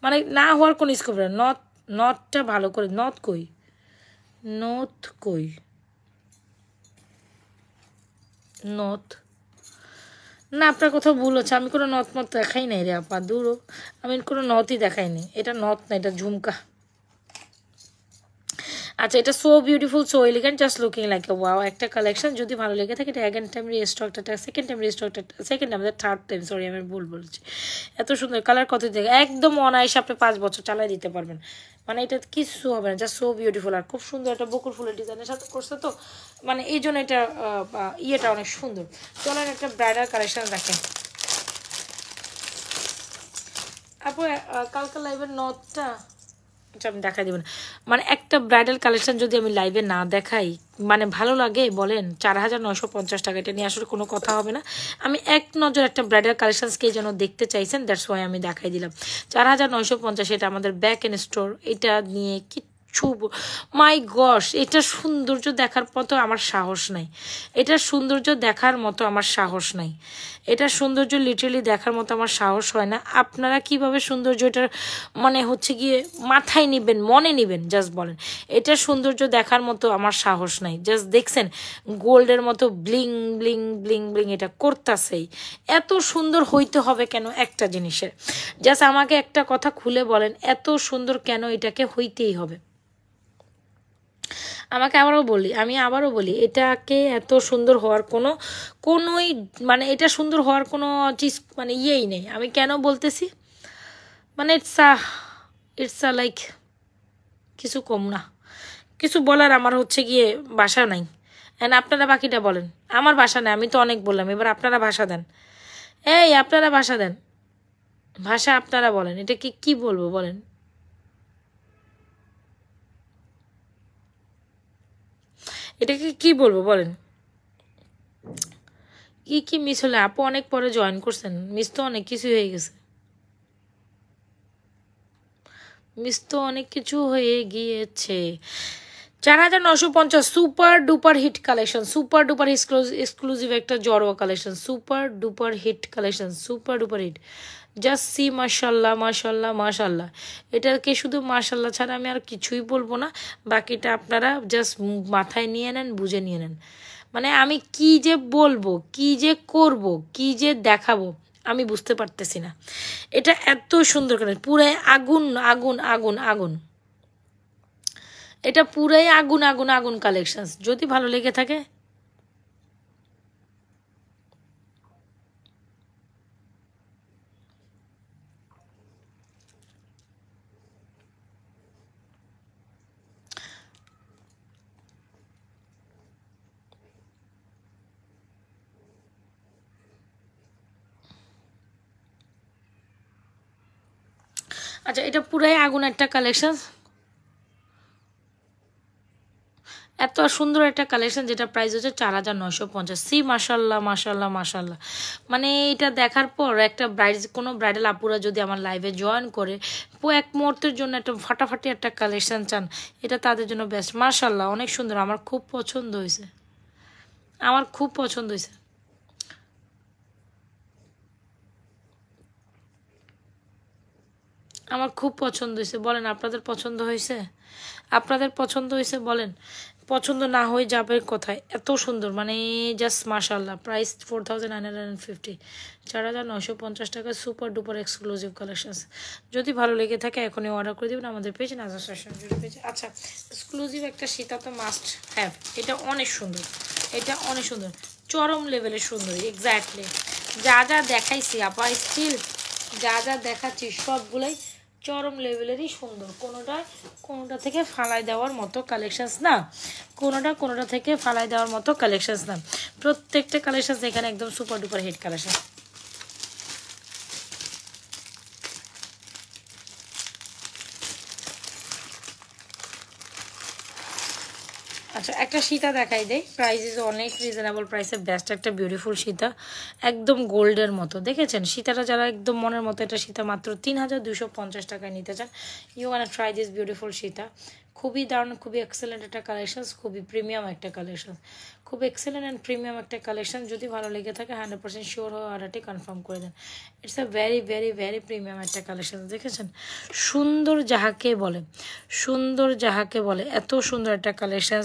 মানে না হওয়ার কোনো স্কোপ নেই। নথটা ভালো করে, নথ কই নথ না, আপনার কোথাও ভুল হচ্ছে। আমি কোনো নথ দেখাই নাই রে আপা, দূরও আমি কোনো নথই দেখাইনি। এটা নথ না, এটা ঝুমকা। আচ্ছা এটা so beautiful, so elegant, just looking like a wow একটা কালেকশন। যদি ভালো লেগে থাকে এটা second time third time, sorry আমি ভুল বলছি। এত সুন্দর কালার, কত দেখে একদম অনায়াসে আপনি 5 বছর চালাই দিতে পারবেন। মানে এটা কিছু হবে না, জাস্ট সো বিউটিফুল। আর খুব সুন্দর একটা বকুল ফুলের ডিজাইনের সাথে করছে তো, মানে এই জন্য এটা ইয়েটা অনেক সুন্দর। চলেন একটা ব্রাইডাল কালেকশন দেখেন আপু। কালকে লাইভের নথটা আমি দেখাই দেবেন। মানে একটা ব্রাইডাল কালেকশন যদি আমি লাইভে না দেখাই মানে ভালো লাগে বলেন? 4950 টাকা, এটা নিয়ে আসলে কোনো কথা হবে না। আমি এক নজর একটা ব্রাইডাল কালেকশনসকে যেন দেখতে চাইছেন, দ্যাটস ওয়াই আমি দেখাই দিলাম 4950। এটা আমাদের ব্যাক এন্ড স্টোর। এটা নিয়ে মাই গশ, এটা সৌন্দর্য দেখার মতো আমার সাহস নাই, এটার সৌন্দর্য দেখার মতো আমার সাহস নাই, এটার সৌন্দর্য লিটারালি দেখার মতো আমার সাহস হয় না। আপনারা কিভাবে সৌন্দর্য এটার মানে হচ্ছে গিয়ে মাথায় নিবেন, মনে নিবেন, জাস্ট বলেন। এটার সৌন্দর্য দেখার মতো আমার সাহস নাই। জাস্ট দেখছেন গোল্ডের মতো ব্লিং ব্লিং ব্লিং ব্লিং এটা করতেছেই। এত সুন্দর হইতে হবে কেন একটা জিনিসের? জাস্ট আমাকে একটা কথা খুলে বলেন, এত সুন্দর কেন এটাকে হইতেই হবে? আমি আবারও বলি এটাকে এত সুন্দর হওয়ার কোনোই মানে এটা সুন্দর হওয়ার কোনো চিজ মানে ইয়েই নেই। আমি কেন বলতেছি মানে ইটস লাইক কিছু কম না, কিছু বলার আমার হচ্ছে গিয়ে ভাষা নাই। এন্ড আপনারা বাকিটা বলেন, আমার ভাষা নেই, আমি তো অনেক বললাম, এবার আপনারা ভাষা দেন। আপনারা ভাষা দেন, ভাষা আপনারা বলেন, এটা কি বলবো বলেন? এটাকে কি বলবো বলেন? কি মিস হলে? আপু অনেক পরে জয়েন করছেন, মিস তো অনেক কিছু হয়ে গেছে, হয়ে গিয়েছে। 4950 super duper hit collection, super duper exclusive একটা জড়োয়া collection, super duper hit collection, super duper hit. Just see মাশাল্লাহ মাশাল্লাহ মাশাল্লাহ। এটাকে শুধু মাশাল্লাহ ছাড়া আমি আর কিছুই বলবো না, বাকিটা আপনারা জাস্ট মাথায় নিয়ে নেন, বুঝে নিয়ে নেন। মানে আমি কি যে বলবো, কি যে করব, কি যে দেখাবো, আমি বুঝতে পারতেছি না। এটা এত সুন্দর কালার, পুরাই আগুন আগুন আগুন আগুন, এটা পুরাই আগুন আগুন আগুন কালেকশন। যদি ভালো লেগে থাকে আচ্ছা, এটা পুরাই আগুন একটা কালেকশন, এত সুন্দর একটা কালেকশন, যেটা প্রাইস হচ্ছে 4950। সি মাশাল্লাহ মাশাল্লাহ মাশাল্লাহ। মানে এটা দেখার পর একটা কোনো ব্রাইডাল আপুরা যদি আমার লাইভে জয়েন করে এক মুহূর্তের জন্য একটা ফাটাফাটি একটা কালেকশন চান, এটা তাদের জন্য বেস্ট। মাশাল্লাহ, অনেক সুন্দর, আমার খুব পছন্দ হয়েছে, আমার খুব পছন্দ হয়েছে। আমার খুব পছন্দ হয়েছে, বলেন আপনাদের পছন্দ হয়েছে? আপনাদের পছন্দ হয়েছে বলেন, পছন্দ না হয়ে যাবে কোথায়? এত সুন্দর, মানে জাস্ট মাশাল্লাহ। প্রাইস 4950, 4950 টাকা, সুপার ডুপার এক্সক্লুসিভ কালেকশনস। যদি ভালো লেগে থাকে এখনই অর্ডার করে দেবেন আমাদের পেজ, নাজা ফ্যাশন পেজে। আচ্ছা, এক্সক্লুসিভ একটা সীতা তো মাস্ট হ্যাভ, এটা অনেক সুন্দর, এটা অনেক সুন্দর, চরম লেভেলের সুন্দর। এক্স্যাক্টলি যা যা দেখাইছি আপা, স্টিল যা যা দেখাচ্ছি সবগুলাই চরম লেভেলেরই সুন্দর, কোনোটা থেকে ফালাই দেওয়ার মতো কালেকশনস না, কোনোটা থেকে ফালাই দেওয়ার মতো কালেকশনস না, প্রত্যেকটা কালেকশনস এখানে একদম সুপার ডুপার হিট কালেকশন। আচ্ছা, একটা সীতা দেখাই দেয়, প্রাইস ইজ অনেক রিজনেবল প্রাইসে, বেস্ট একটা বিউটিফুল সীতা, একদম গোল্ডের মতো। দেখেছেন সীতাটা, যারা একদম মনের মতো, এটা সীতা মাত্র 3250 টাকায় নিতে চান, you want try this beautiful সীতা। খুবই দারুণ, খুবই এক্সেলেন্ট একটা কালেকশন, খুবই প্রিমিয়াম একটা কালেকশন, খুব এক্সেলেন্ট অ্যান্ড প্রিমিয়াম একটা কালেকশন। যদি ভালো লেগে থাকে 100% শিওর হয়ে অর্ডারটি কনফার্ম করে দেন। It's a very very very premium একটা কালেকশন। দেখেছেন সুন্দর যাহাকে বলে, সুন্দর যাহাকে বলে, এত সুন্দর একটা কালেকশন।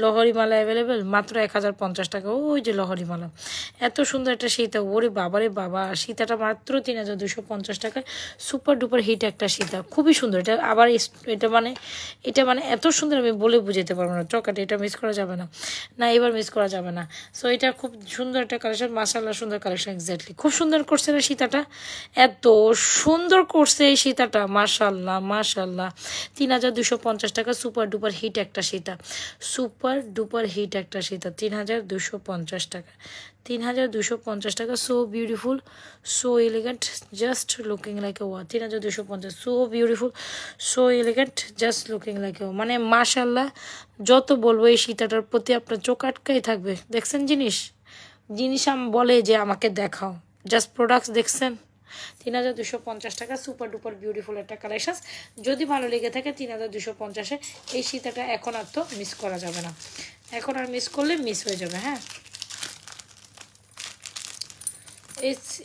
লহরি মালা অ্যাভেলেবেল মাত্র 1050 টাকা, ওই যে লহরি মালা, এত সুন্দর একটা সীতা, ওরে বাবারে বাবা, সীতাটা মাত্র 3250 টাকায়, সুপার ডুপার হিট একটা সীতা, খুবই সুন্দর। এটা আবার এটা মানে এত সুন্দর, আমি বলে বুঝাতে পারবো না, চকাটে, এটা মিস করা যাবে না, না এবার মিস করা যাবে না। সো এটা খুব সুন্দর একটা কালেকশন, মাশাআল্লাহ সুন্দর কালেকশন, এক্স্যাক্টলি খুব সুন্দর করছে না সীতাটা, এত সুন্দর করছে এই সীতাটা, মাশাআল্লাহ মাশাআল্লাহ। 3250 টাকা, সুপার ডুপার হিট একটা সীতা, সুপার ডুপার হিট একটা সীতা, 3250 টাকা, 3250 টাকা। So beautiful, so elegant, just looking like এ ওয়া। 3250, so beautiful, so elegant, just looking like এ ওয়া। মানে মাশাআল্লাহ, যত বলবো এই সীতাটার প্রতি আপনার চোখ আটকাই থাকবে। দেখছেন জিনিস বলে যে আমাকে দেখাও, জাস্ট প্রোডাক্টস দেখছেন। 3250 টাকা, সুপার ডুপার বিউটিফুল একটা কালেকশন। যদি ভালো লেগে থাকে 3250-এ এই সীতাটা এখন আর তো মিস করা যাবে না, এখন আর মিস করলে মিস হয়ে যাবে। হ্যাঁ,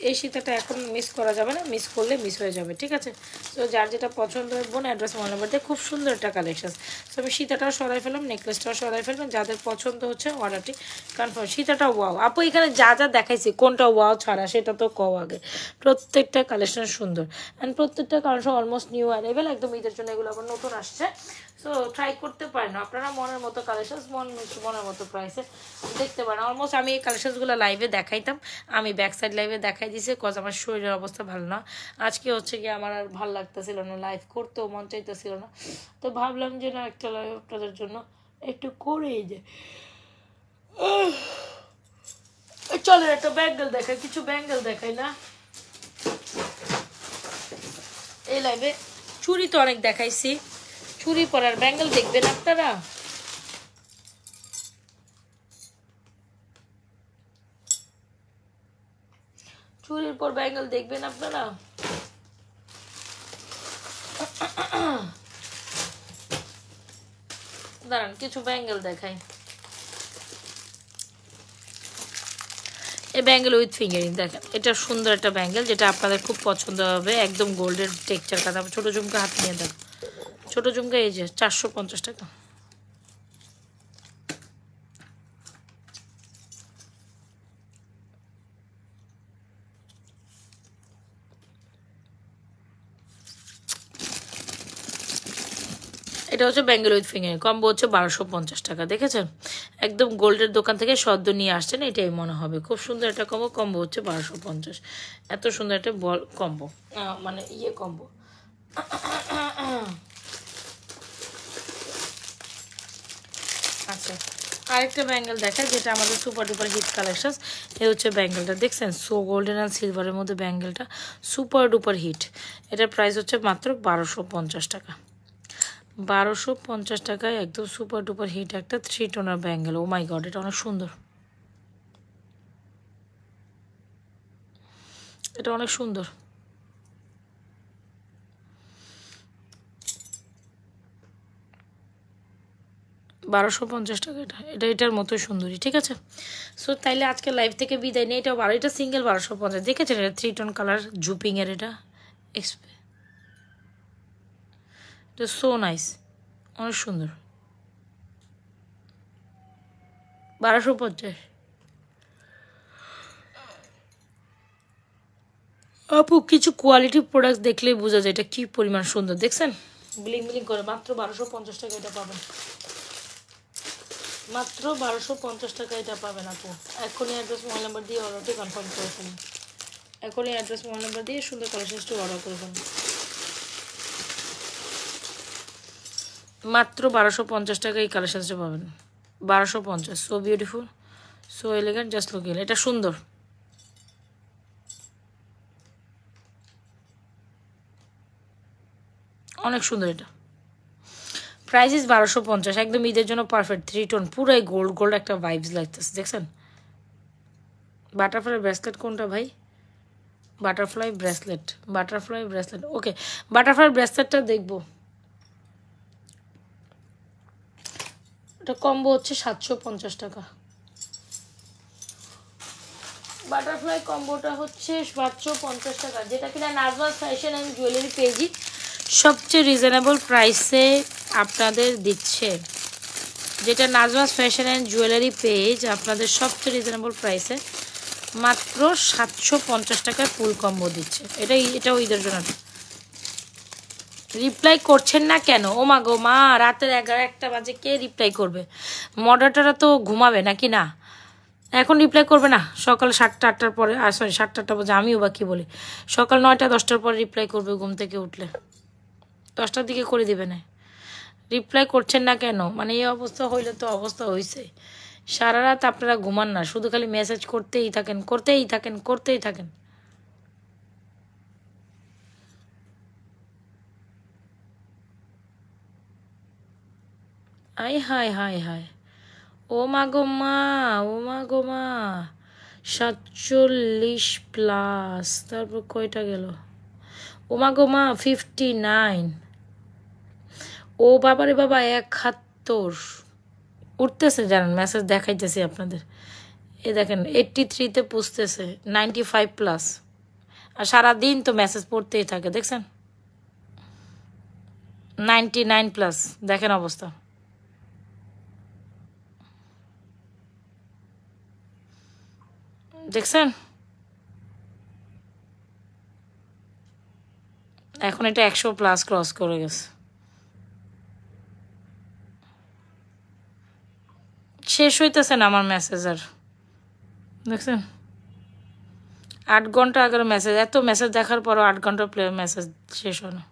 এই সীতাটা এখন মিস করা যাবে না, মিস করলে মিস হয়ে যাবে, ঠিক আছে? তো যার যেটা পছন্দ হবে বোন, অ্যাড্রেস মোবাইল নাম্বার দিয়ে, খুব সুন্দর একটা কালেকশন। তো আমি সীতাটাও সরাই ফেললাম, নেকলেসটাও সরাই ফেলবেন, যাদের পছন্দ হচ্ছে অর্ডারটি কনফার্ম। সীতাটা ওয়াও আপু, এখানে যা যা দেখাইছি কোনটা ওয়াও ছাড়া সেটা তো কও আগে। প্রত্যেকটা কালেকশন সুন্দর, অ্যান্ড প্রত্যেকটা কালেকশন অলমোস্ট নিউ অ্যাভেলেবল, একদম ঈদের জন্য এগুলো আবার নতুন আসছে। সো ট্রাই করতে পারেন আপনারা, মনের মতো কালেকশন, মনের মতো প্রাইসে দেখতে পারেন। অলমোস্ট আমি এই কালেকশনসগুলো লাইভে দেখাইতাম, আমি ব্যাক সাইড লাইভে দেখাই দিয়েছি, কজ আমার শরীরের অবস্থা ভালো না। আজকে হচ্ছে কি আমার আর ভালো লাগতেছিল না, লাইভ করতেও মন চাইতেছিল না, তো ভাবলাম যে না, একটা লাইভ আপনাদের জন্য একটু করেই যে চলেন একটা ব্যাঙ্গেল দেখাই, কিছু ব্যাঙ্গেল দেখাই না এই লাইভে। চুড়ি তো অনেক দেখাইছি, চুড়ি পরার ব্যাঙ্গেল দেখবেন আপনারা। চুড়ির পর ব্যাঙ্গেল দেখবেন আপনারা। দাঁড়ান কিছু ব্যাঙ্গেল দেখাই। এই ব্যাঙ্গেল উইথ ফিঙ্গারিং দেখেন, এটা সুন্দর একটা ব্যাঙ্গেল, যেটা আপনাদের খুব পছন্দ হবে, একদম গোল্ডের টেক্সচার কাটা। ছোটো ঝুমকা হাতে নিয়ে দেন, ছোটো ঝুমকা এই যে 450 টাকা। এটা হচ্ছে ব্যাঙ্গেল উইথ ফিঙ্গার, কম্বো হচ্ছে 1250 টাকা। দেখেছেন, একদম গোল্ডের দোকান থেকে সদ্য নিয়ে আসছেন, এটাই মনে হবে। খুব সুন্দর একটা কম্বো, কম্বো হচ্ছে 1250। এত সুন্দর একটা বল কম্বো, মানে কম্বো। আচ্ছা, আরেকটা ব্যাঙ্গেল দেখায় যেটা আমাদের সুপার ডুপার হিট কালেকশন। এই হচ্ছে ব্যাঙ্গেলটা, দেখছেন সো গোল্ডেন অ্যান্ড সিলভারের মধ্যে ব্যাঙ্গেলটা সুপার ডুপার হিট। এটার প্রাইস হচ্ছে মাত্র 1250 টাকা। 1250 টাকায় একদম সুপার ডুপার হিট একটা 3 টোনার ব্যাঙ্গেল। ও মাই গড, এটা অনেক সুন্দর, এটা অনেক সুন্দর। $1250 টাকা। এটার মতো সুন্দরী, ঠিক আছে। সো তাইলে আজকে লাইভ থেকে বিদায় নেই। এটা সিঙ্গেল 1250। দেখেছেন, এটা 3 টোন কালার জুপিংয়ের, এটা সো নাইস, অনেক সুন্দর। 1250। আপু কিছু কোয়ালিটি প্রোডাক্ট দেখলেই বোঝা যায় এটা কি পরিমাণ সুন্দর। দেখছেন, ব্লিং ব্লিং করে। মাত্র 1250 টাকা এটা পাবেন, মাত্র 1250 টাকা এটা পাবেন আপু। এখনই অ্যাড্রেস মোবাইল নাম্বার দিয়ে অর্ডারটি কনফার্ম করে ফেলুন। এখনই অ্যাড্রেস মোবাইল নাম্বার দিয়ে সুন্দর কালেকশনসটি অর্ডার করে ফেলুন। মাত্র 1250 টাকা এই কালেকশনসটা পাবেন। 1250। So beautiful, so elegant, just look ইট। এটা সুন্দর, অনেক সুন্দর। এটা প্রাইস ইজ 1250। একদম ঈদের জন্য পারফেক্ট 3 টোন, পুরাই গোল্ড গোল্ড একটা ভাইবস লাগতেছে। দেখছেন, বাটারফ্লাই ব্রেসলেট কোনটা ভাই? বাটারফ্লাই ব্রেসলেট, বাটারফ্লাই ব্রেসলেট, ওকে। বাটারফ্লাই ব্রেসলেটটা দেখবো। এটা কম্বো হচ্ছে 750 টাকা। বাটারফ্লাই কম্বোটা হচ্ছে 750 টাকা, যেটা কিনা নাজমাস ফ্যাশন অ্যান্ড জুয়েলারি পেজই সবচেয়ে রিজনেবল প্রাইসে আপনাদের দিচ্ছে। যেটা Nazma's fashion and jewellery page আপনাদের সবচেয়ে রিজনেবল প্রাইসে মাত্র 750 টাকায় ফুল কম্বো দিচ্ছে। এটাও ঈদের জন্য। রিপ্লাই করছেন না কেন? ও মা গো মা, রাতের 11-1টা বাজে কে রিপ্লাই করবে? মডারেটররা তো ঘুমাবে নাকি? না, এখন রিপ্লাই করবে না, সকাল 7টা-8টার পরে। সরি 7টা-8টা বাজে, আমিও বা কী বলি, সকাল 9টা-10টার পরে রিপ্লাই করবে ঘুম থেকে উঠলে। 10টার দিকে করে দিবে না। রিপ্লাই করছেন না কেন? মানে এই অবস্থা হইলে তো অবস্থা হয়েছে। সারা রাত আপনারা ঘুমান না, শুধু খালি মেসেজ করতেই থাকেন, করতেই থাকেন, করতেই থাকেন। আই হায় হায় হায়, ও মা গো মা, ও মা গো মা, 47+, তারপর কয়টা গেল? ও মা গো মা 59। ও বাবারে বাবা, 71 উঠতেছে। জানেন, মেসেজ দেখাইতেছি আপনাদের। এ দেখেন 83-তে পুষতেছে, 95+। আর সারাদিন তো মেসেজ পড়তেই থাকে, দেখছেন 99+। দেখেন অবস্থা, দেখছেন। এখন এটা 100+ ক্রস করে গেছে। শেষ হইতেছে না আমার মেসেজ আর, দেখছেন 8 ঘন্টা আগের মেসেজ। এত মেসেজ দেখার পরও 8 ঘন্টা মেসেজ শেষ হয় না।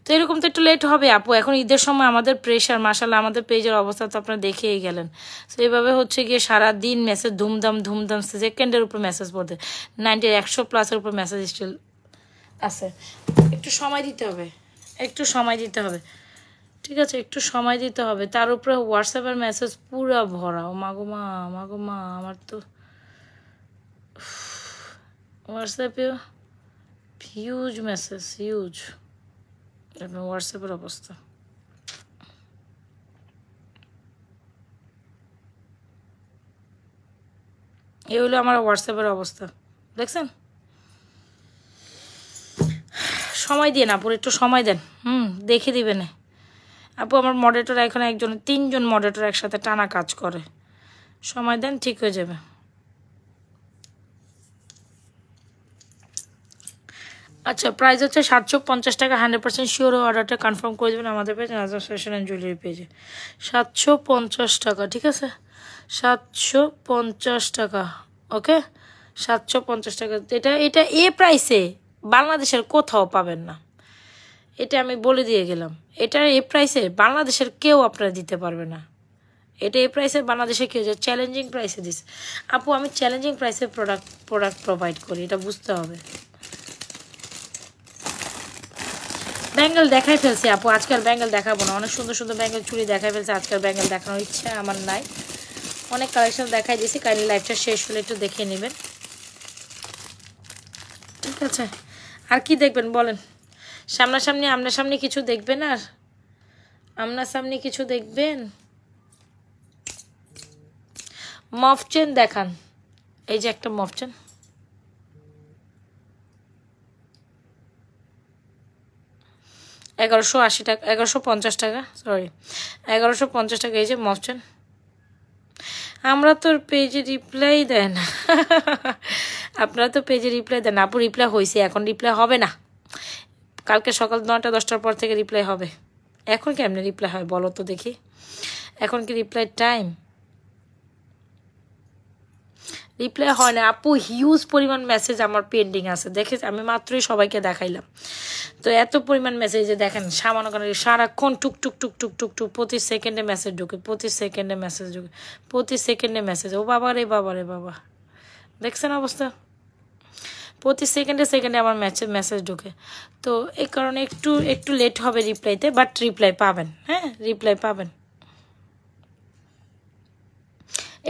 তো এরকম তো একটু লেট হবে আপু। এখন ঈদের সময় আমাদের প্রেশার, মাশাল্লাহ আমাদের পেজের অবস্থা তো আপনারা দেখেই গেলেন। তো এইভাবে হচ্ছে গিয়ে সারাদিন মেসেজ ধুমধাম ধুমধাম, সেকেন্ডের উপর মেসেজ পড়তে 100+ উপর মেসেজ স্টিল আছে। একটু সময় দিতে হবে, একটু সময় দিতে হবে, ঠিক আছে, একটু সময় দিতে হবে। তার উপরে হোয়াটসঅ্যাপের মেসেজ পুরো ভরা। ও মাগো মা, মাগো মা, আমার তো হোয়াটসঅ্যাপে হিউজ মেসেজ, হিউজ। হোয়াটসঅ্যাপের অবস্থা, এই হলো আমার হোয়াটসঅ্যাপের অবস্থা, দেখছেন। সময় দিয়ে না, পুরো একটু সময় দেন, দেখে দিবেন আপু। আমার মডারেটর এখন 3জন মডারেটর একসাথে টানা কাজ করে, সময় দেন, ঠিক হয়ে যাবে। আচ্ছা প্রাইস হচ্ছে 750 টাকা। 100% শিওর অর্ডারটা কনফার্ম করে দেবেন আমাদের পেজে, নাজমা ফ্যাশন অ্যান্ড জুয়েলারি পেজে। 750 টাকা, ঠিক আছে? 750 টাকা, ওকে? 750 টাকা। এটা এ প্রাইসে বাংলাদেশের কোথাও পাবেন না, এটা আমি বলে দিয়ে গেলাম। এটা এ প্রাইসে বাংলাদেশের কেউ আপনারা দিতে পারবে না। এটা এই প্রাইসে বাংলাদেশে কেউ যে চ্যালেঞ্জিং প্রাইসে দিচ্ছে। আপু আমি চ্যালেঞ্জিং প্রাইসে প্রোডাক্ট প্রোভাইড করি, এটা বুঝতে হবে। ব্যাঙ্গেল দেখাই ফেলছি আপু, আজকাল ব্যাঙ্গেল দেখাবো না। অনেক সুন্দর সুন্দর ব্যাঙ্গেল চুড়ি দেখাই ফেলছে, আজকাল ব্যাঙ্গেল দেখানোর ইচ্ছা আমার নাই। অনেক কালেকশন দেখাই দিয়েছি, কাইন্ডলি লাইভটা শেষ হলে একটু দেখে নেবেন, ঠিক আছে? আর কি দেখবেন বলেন? সামনাসামনি কিছু দেখবেন? আর সামনে কিছু দেখবেন? মফ চেন দেখান। এই যে একটা মফ চেন, 1180 টাকা, 1150 টাকা, সরি 1150 টাকা। এই যে মফ চেন। আমরা তো পেজে রিপ্লাই দেন না। আপনারা তো পেজে রিপ্লাই দেন। আপু রিপ্লাই হয়েছে, এখন রিপ্লাই হবে না। কালকে সকাল 9টা-10টার পর থেকে রিপ্লাই হবে। এখন কেমনে রিপ্লাই হয় বলো তো দেখি? এখন কি রিপ্লাই টাইম? রিপ্লাই হয় না আপু, হিউজ পরিমাণ মেসেজ আমার পেন্ডিং আছে। দেখে আমি মাত্রই সবাইকে দেখাইলাম, তো এত পরিমাণ মেসেজে দেখেন সামান্য কারণে সারাক্ষণ টুক টুক টুক টুক টুক টুক প্রতি সেকেন্ডে মেসেজ ঢুকে, প্রতি সেকেন্ডে মেসেজ ঢুকে, প্রতি সেকেন্ডে মেসেজ। ও বাবা রে বাবা, দেখছেন অবস্থা? প্রতি সেকেন্ডে আমার মেসেজ ঢুকে। তো এই কারণে একটু লেট হবে রিপ্লাইতে, বাট রিপ্লাই পাবেন। হ্যাঁ, রিপ্লাই পাবেন।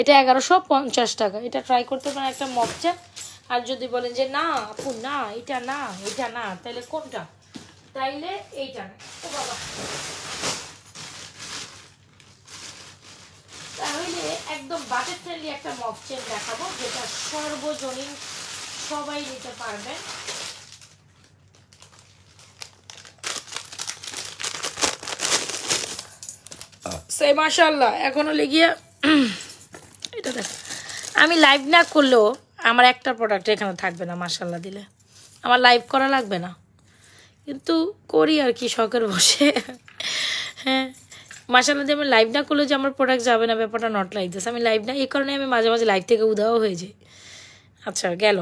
এটা 1150 টাকা। এটা ট্রাই করতে পারেন, একটা মফচেন। আর যদি বলেন যে না আপু না এটা না, তাহলে কোনটা? তাইলে এইটা না। ও বাবা, তাহলে একদম বাজেট ফ্রেন্ডলি একটা মফচেন দেখাবো, যেটা সর্বজনীন সবাই নিতে পারবেন। সে মাশাআল্লাহ এখনো লেগিয়া। এটা দেখ, আমি লাইভ না করলেও আমার একটা প্রোডাক্ট এখানে থাকবে না মাশাআল্লাহ দিলে। আমার লাইভ করা লাগবে না, কিন্তু করি আর কি শখের বসে। হ্যাঁ, মাশাআল্লাহ দিয়ে আমি লাইভ না করলেও যে আমার প্রোডাক্ট যাবে না, ব্যাপারটা নট লাইক দিস। আমি লাইভ না, এই কারণে আমি মাঝে মাঝে লাইভ থেকে উধাও হয়ে যাই। আচ্ছা গেল।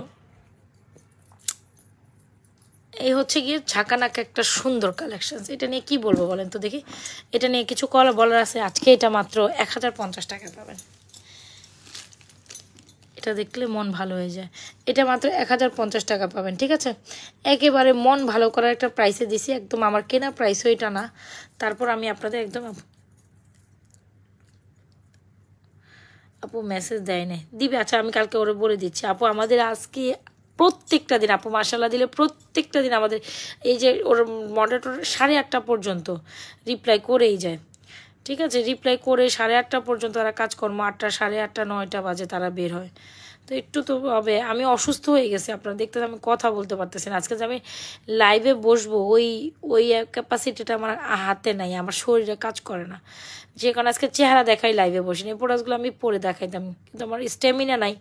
এই হচ্ছে গিয়ে ঝাঁকানাকা একটা সুন্দর কালেকশন। এটা নিয়ে কি বলবো বলেন তো দেখি? এটা নিয়ে কিছু বলার আছে। আজকে এটা মাত্র 1050 টাকা পাবেন। এটা দেখলে মন ভালো হয়ে যায়। এটা মাত্র 1050 টাকা পাবেন, ঠিক আছে? একেবারে মন ভালো করার একটা প্রাইসে দিছি, একদম আমার কেনা প্রাইসও এটা না। তারপর আমি আপনাদের একদম। আপু মেসেজ দেয় নাই, দিবে। আচ্ছা আমি কালকে ওরা বলে দিচ্ছি। আপু আমাদের আজকে প্রত্যেকটা দিন, আপু মাশাআল্লাহ দিলে প্রত্যেকটা দিন আমাদের এই যে ওর মডারেটর 8:30 পর্যন্ত রিপ্লাই করেই যায়, ঠিক আছে? রিপ্লাই করে 8:30 পর্যন্ত তারা কাজকর্ম, 8টা 8:30 9টা বাজে তারা বের হয়। তো একটু তো হবে। আমি অসুস্থ হয়ে গেছি, আপনারা দেখতে আমি কথা বলতে পারতেছি না। আজকে যে আমি লাইভে বসবো ওই ক্যাপাসিটিটা আমার হাতে নাই, আমার শরীরে কাজ করে না। যে কারণে আজকে চেহারা দেখাই লাইভে বসিনি। এই প্রোডাক্টগুলো আমি পরে দেখাইতাম, কিন্তু আমার স্ট্যামিনা নাই,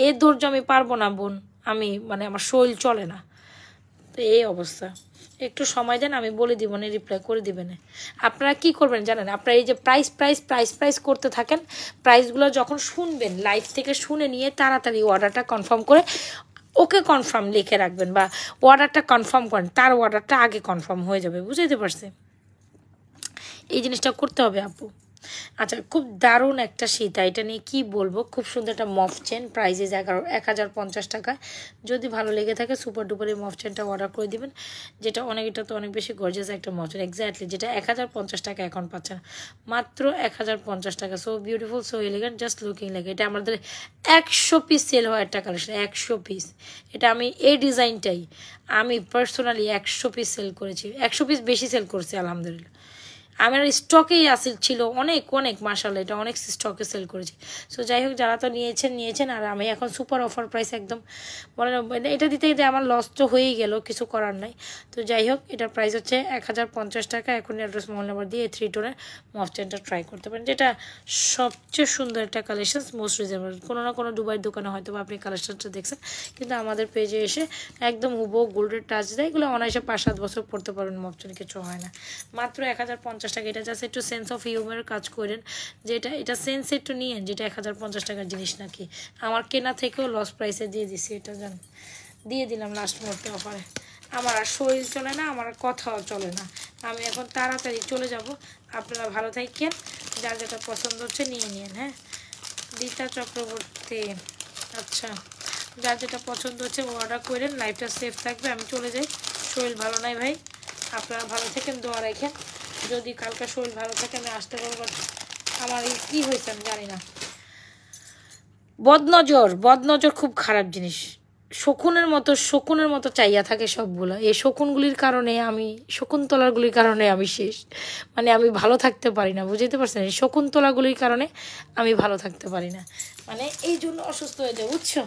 এই ধৈর্য আমি পারবো না বোন। আমি আমার শরীর চলে না। তো এই অবস্থা। একটু সময় দেন, আমি বলে দিব না, রিপ্লাই করে দিবেন। আপনারা কি করবেন জানেন? আপনারা এই যে প্রাইস করতে থাকেন। প্রাইসগুলো যখন শুনবেন, লাইভ থেকে শুনে নিয়ে তাড়াতাড়ি অর্ডারটা কনফার্ম করে ওকে কনফার্ম লিখে রাখবেন, বা অর্ডারটা কনফার্ম করেন, তার অর্ডারটা আগে কনফার্ম হয়ে যাবে। বুঝতে পারছি? এই জিনিসটা করতে হবে আপু। আচ্ছা, খুব দারুণ একটা সীতা। এটা নিয়ে কি বলবো, খুব সুন্দর একটা মফ চেন। প্রাইজেস 1050 টাকায়। যদি ভালো লেগে থাকে সুপার ডুপার এই মফ চেনটা অর্ডার করে দিবেন। যেটা এটা তো অনেক বেশি গর্জিয়াস একটা মফ চেন, এক্স্যাক্টলি যেটা 1050 টাকা এখন পাচ্ছেন, মাত্র 1050 টাকা। So beautiful, so elegant, just looking লাগে। এটা আমাদের 100 পিস সেল হয় একটা কালেকশন, 100 পিস। এটা আমি এই ডিজাইনটাই আমি পার্সোনালি 100 পিস সেল করেছি, 100 পিস বেশি সেল করছি আলহামদুলিল্লাহ। আমার স্টকেই ছিল অনেক অনেক মাশাআল্লাহ, এটা অনেক স্টকে সেল করেছি। সো যাই হোক, যারা তো নিয়েছেন। আর আমি এখন সুপার অফার প্রাইস একদম এটা দিতে দিতে আমার লস তো হয়েই গেল, কিছু করার নাই। তো যাই হোক, এটার প্রাইস হচ্ছে 1050 টাকা। এখন অ্যাড্রেস মোবাইল নাম্বার দিয়ে 3 টোনের মফ চেনটা ট্রাই করতে পারেন, যেটা সবচেয়ে সুন্দর একটা কালেকশন, মোস্ট রিজনেবল। কোনো না কোনো দুবাইয়ের দোকানে হয়তো আপনি কালেকশনটা দেখছেন, কিন্তু আমাদের পেজে এসে একদম হুবহু গোল্ডের টাচ দেয়। এগুলো অনায়াসে 5-7 বছর পড়তে পারবেন, মফ চেন কিছু হয় না। মাত্র 1050 টাকা। এটা জাস্ট একটু সেন্স অফ হিউমারের কাজ করেন, যে এটা সেন্স একটু নিয়েন, যেটা 1050 টাকার জিনিস নাকি। আমার কেনা থেকেও লস প্রাইসে দিয়ে দিছি, এটা দিয়ে দিলাম লাস্ট মুহূর্তে অফারে। আমার আর শরীর চলে না, আমার আর কথাও চলে না। আমি এখন তাড়াতাড়ি চলে যাব। আপনারা ভালো থাকেন, যার যেটা পছন্দ হচ্ছে নিয়ে নিন। হ্যাঁ, রীতা চক্রবর্তী, আচ্ছা, যার যেটা পছন্দ হচ্ছে অর্ডার করেন। লাইফটা সেফ থাকবে, আমি চলে যাই, শরীর ভালো নাই ভাই। আপনারা ভালো থাকেন, দোয়া রাখেন। যদি কালকে শরীর ভালো থাকে আমি আসতে পারবো। আমার কী হয়েছে আমি জানি না। বদনজর খুব খারাপ জিনিস। শকুনের মতো চাইয়া থাকে সবগুলো। এই শকুন্তলাগুলির কারণে আমি শেষ। মানে আমি ভালো থাকতে পারি না, বুঝতে পারছেন? এই শকুন্তলাগুলির কারণে আমি ভালো থাকতে পারি না, মানে এই জন্য অসুস্থ হয়ে যায়, বুঝছো?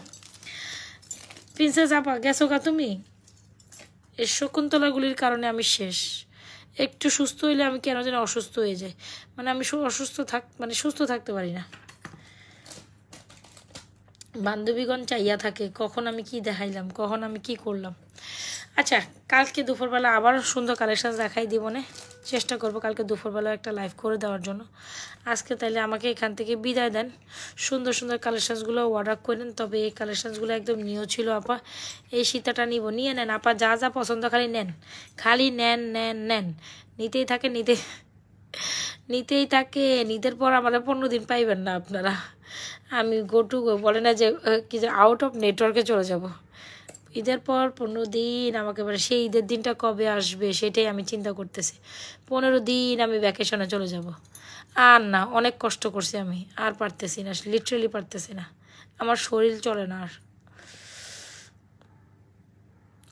প্রিন্সেস আপা, গেছো কা তুমি? এই শকুন্তলাগুলির কারণে আমি শেষ। একটু সুস্থ হইলে আমি কেন যেন অসুস্থ হয়ে যাই, মানে আমি সুস্থ থাকতে পারি না। বান্ধবীগণ চাইয়া থাকে কখন আমি কি দেখাইলাম, কখন আমি কি করলাম। আচ্ছা, কালকে দুপুরবেলা আবার সুন্দর কালেকশান দেখাই দিব না, চেষ্টা করবো কালকে দুপুরবেলা একটা লাইভ করে দেওয়ার জন্য। আজকে তাইলে আমাকে এখান থেকে বিদায় দেন। সুন্দর সুন্দর কালেকশানসগুলো অর্ডার করেন, তবে এই কালেকশানসগুলো একদম নিউ ছিল আপা। এই সীতাটা নিয়ে নেন আপা, যা যা পছন্দ খালি নেন, নেন। নিতেই থাকে। নিতের পর আমাদের 15 দিন পাইবেন না আপনারা। আমি বলে না যে কি যে আউট অফ নেটওয়ার্কে চলে যাব। ঈদের পর 15 দিন আমাকে বলে, সেই ঈদের দিনটা কবে আসবে সেটাই আমি চিন্তা করতেছি। 15 দিন আমি ভ্যাকেশনে চলে যাব। আর না, অনেক কষ্ট করছি আমি, আর পারতেছি না, লিটারেলি পারতেছি না, আমার শরীর চলে না আর।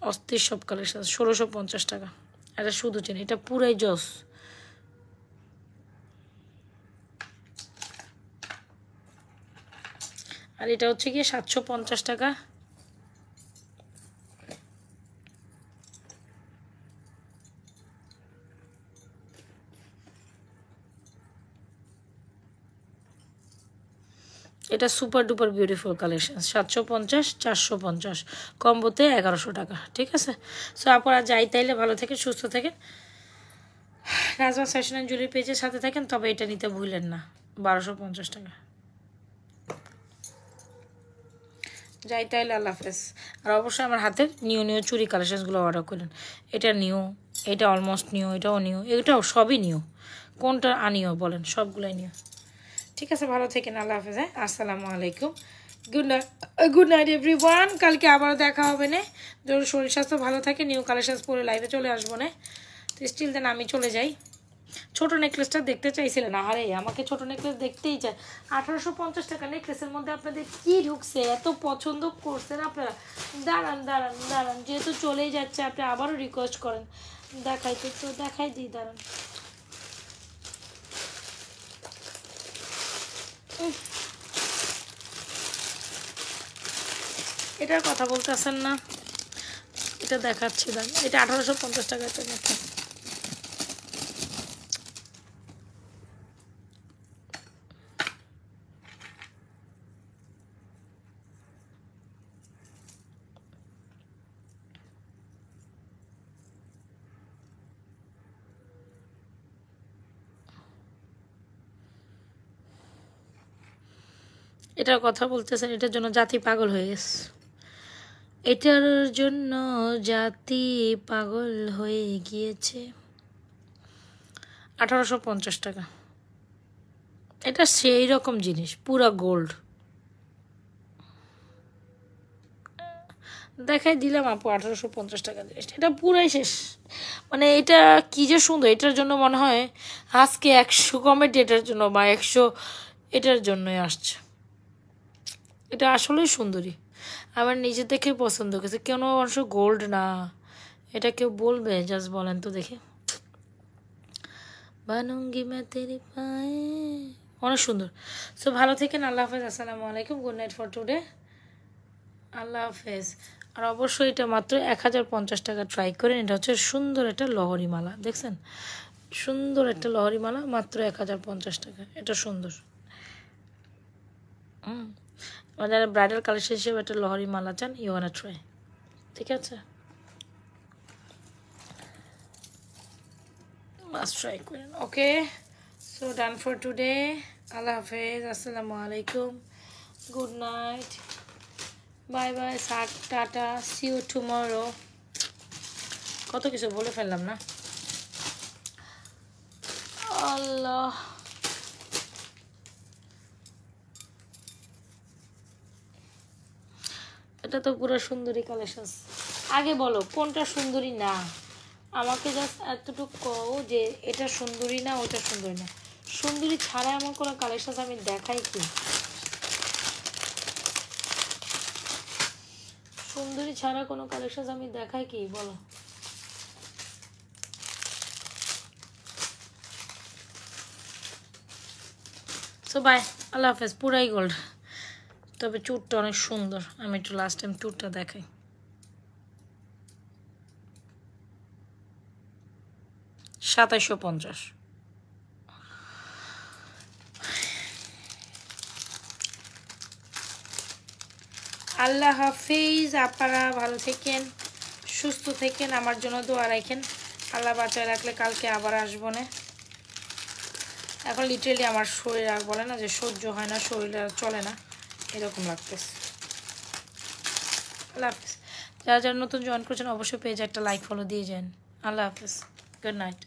অস্থির সব কালেকশন, 1650 টাকা। এটা শুধু চেন, এটা পুরাই জস। আর এটা হচ্ছে গিয়ে 750 টাকা। এটা সুপার ডুপার বিউটিফুল কালেকশন, 750, 450, কম্বোতে 1100 টাকা। ঠিক আছে, সো আপনারা যাই তাইলে ভালো থেকে সুস্থ থাকেন, রাজমা ফ্যাশন অ্যান্ড জুয়েলারি পেজের সাথে থাকেন। তবে এটা নিতে ভুলেন না, 1250 টাকা। যাই তাইলে, আল্লাহ হাফেজ। আর অবশ্যই আমার হাতের নিউ চুরি কালেকশনসগুলো অর্ডার করেন। এটা নিউ, এটা অলমোস্ট নিউ, এটাও নিউ, এটাও সবই নিউ। কোনটা আনিও বলেন, সবগুলোই নিউ। ঠিক আছে, ভালো থেকেন, আল্লাহ হাফেজ। হ্যাঁ, আসসালামু আলাইকুম, গুড নাইট এভরিওয়ান। কালকে আবারও দেখা হবে না, যদি শরীর স্বাস্থ্য ভালো থাকে। নিউ কালেকশনস পরে লাইভে চলে আসবো না। তো স্টিল দেন আমি চলে যাই। ছোট নেকলেসটা দেখতে চাইছিলেন, আরে আমাকে ছোট নেকলেস দেখতেই চাই। 1850 টাকা নেকলেসের মধ্যে আপনাদের কি ঢুকছে, এত পছন্দ করছেন আপনারা। দাঁড়ান, যেহেতু চলেই যাচ্ছে, আপনি আবারও রিকোয়েস্ট করেন, দেখাই দিই, দাঁড়ান। এটার কথা বলতেছেন না, এটা দেখাচ্ছি, দাম এটা 1850 টাকা একটা নেকলেস। এটার কথা বলতেছেন, এটার জন্য জাতি পাগল হয়ে গেছে, এটার জন্য জাতি পাগল হয়ে গিয়েছে। 1850 টাকা। এটা সেই রকম জিনিস, পুরা গোল্ড। দেখাই দিলাম আপু, 1850 টাকা জিনিস, এটা পুরাই শেষ। মানে এটা কি যে সুন্দর, এটার জন্য মনে হয় আজকে 100 কমেন্ট এটার জন্য, বা 100 এটার জন্যই আসছে। এটা আসলেই সুন্দরী, আমার নিজে দেখে পছন্দ করেছে। কেন অবশ্য গোল্ড না, এটা কেউ বলবে, জাস্ট বলেন তো দেখি। বানুঙ্গি মে তেরি পায়ে, অনেক সুন্দর। সো ভালো থেকেন, আল্লাহ হাফেজ, আসসালামু আলাইকুম, গুড নাইট ফর টুডে, আল্লাহ হাফেজ। আর অবশ্যই এটা মাত্র 1050 টাকা, ট্রাই করেন। এটা হচ্ছে সুন্দর একটা লহরি মালা, দেখছেন, সুন্দর একটা লহরি মালা, মাত্র 1050 টাকা। এটা সুন্দর। যারা ব্রাইডাল কালেকশন হিসেবে একটা লহরি মালা চান, ইউ ওয়ানা ট্রাই, ঠিক আছে, মাস্ট ট্রাই করেন। Okay, so done for today, আল্লাহ হাফেজ, আসসালামু আলাইকুম, গুড নাইট, বাই বাই, সাক, টাটা, সি ইউ টুমরো। কত কিছু বলে ফেললাম না, আল্লাহ। এটা তো পুরো সুন্দরী কালেকশন। আগে বলো কোনটা সুন্দরী না, আমাকে জাস্ট এতটুকু কও যে এটা সুন্দরী না, ওটা সুন্দরী না। সুন্দরী ছাড়া এমন কোনো কালেকশন আমি দেখাই কি? সুন্দরী ছাড়া কোনো কালেকশন আমি দেখাই কি বলো? সো বাই, আল্লাহ হাফেজ। পুরাই গোল্ড, তবে চুটটা অনেক সুন্দর। আমি একটু লাস্ট টাইম চুটটা দেখাই। 2750। আল্লাহ হাফিজ, আপনারা ভালো থাকেন, সুস্থ থাকেন, আমার জন্য দোয়া রাখেন। আল্লাহ বাঁচায় রাখলে কালকে আবার আসবো না। এখন লিটারেলি আমার শরীর আর বলে না যে সহ্য হয় না, শরীর আর চলে না, এরকম লাগতেছে। আল্লাহ হাফিজ। যারা যারা নতুন জয়েন করছেন অবশ্যই পেজে একটা লাইক ফলো দিয়ে যান। আল্লাহ হাফিজ, গুড নাইট।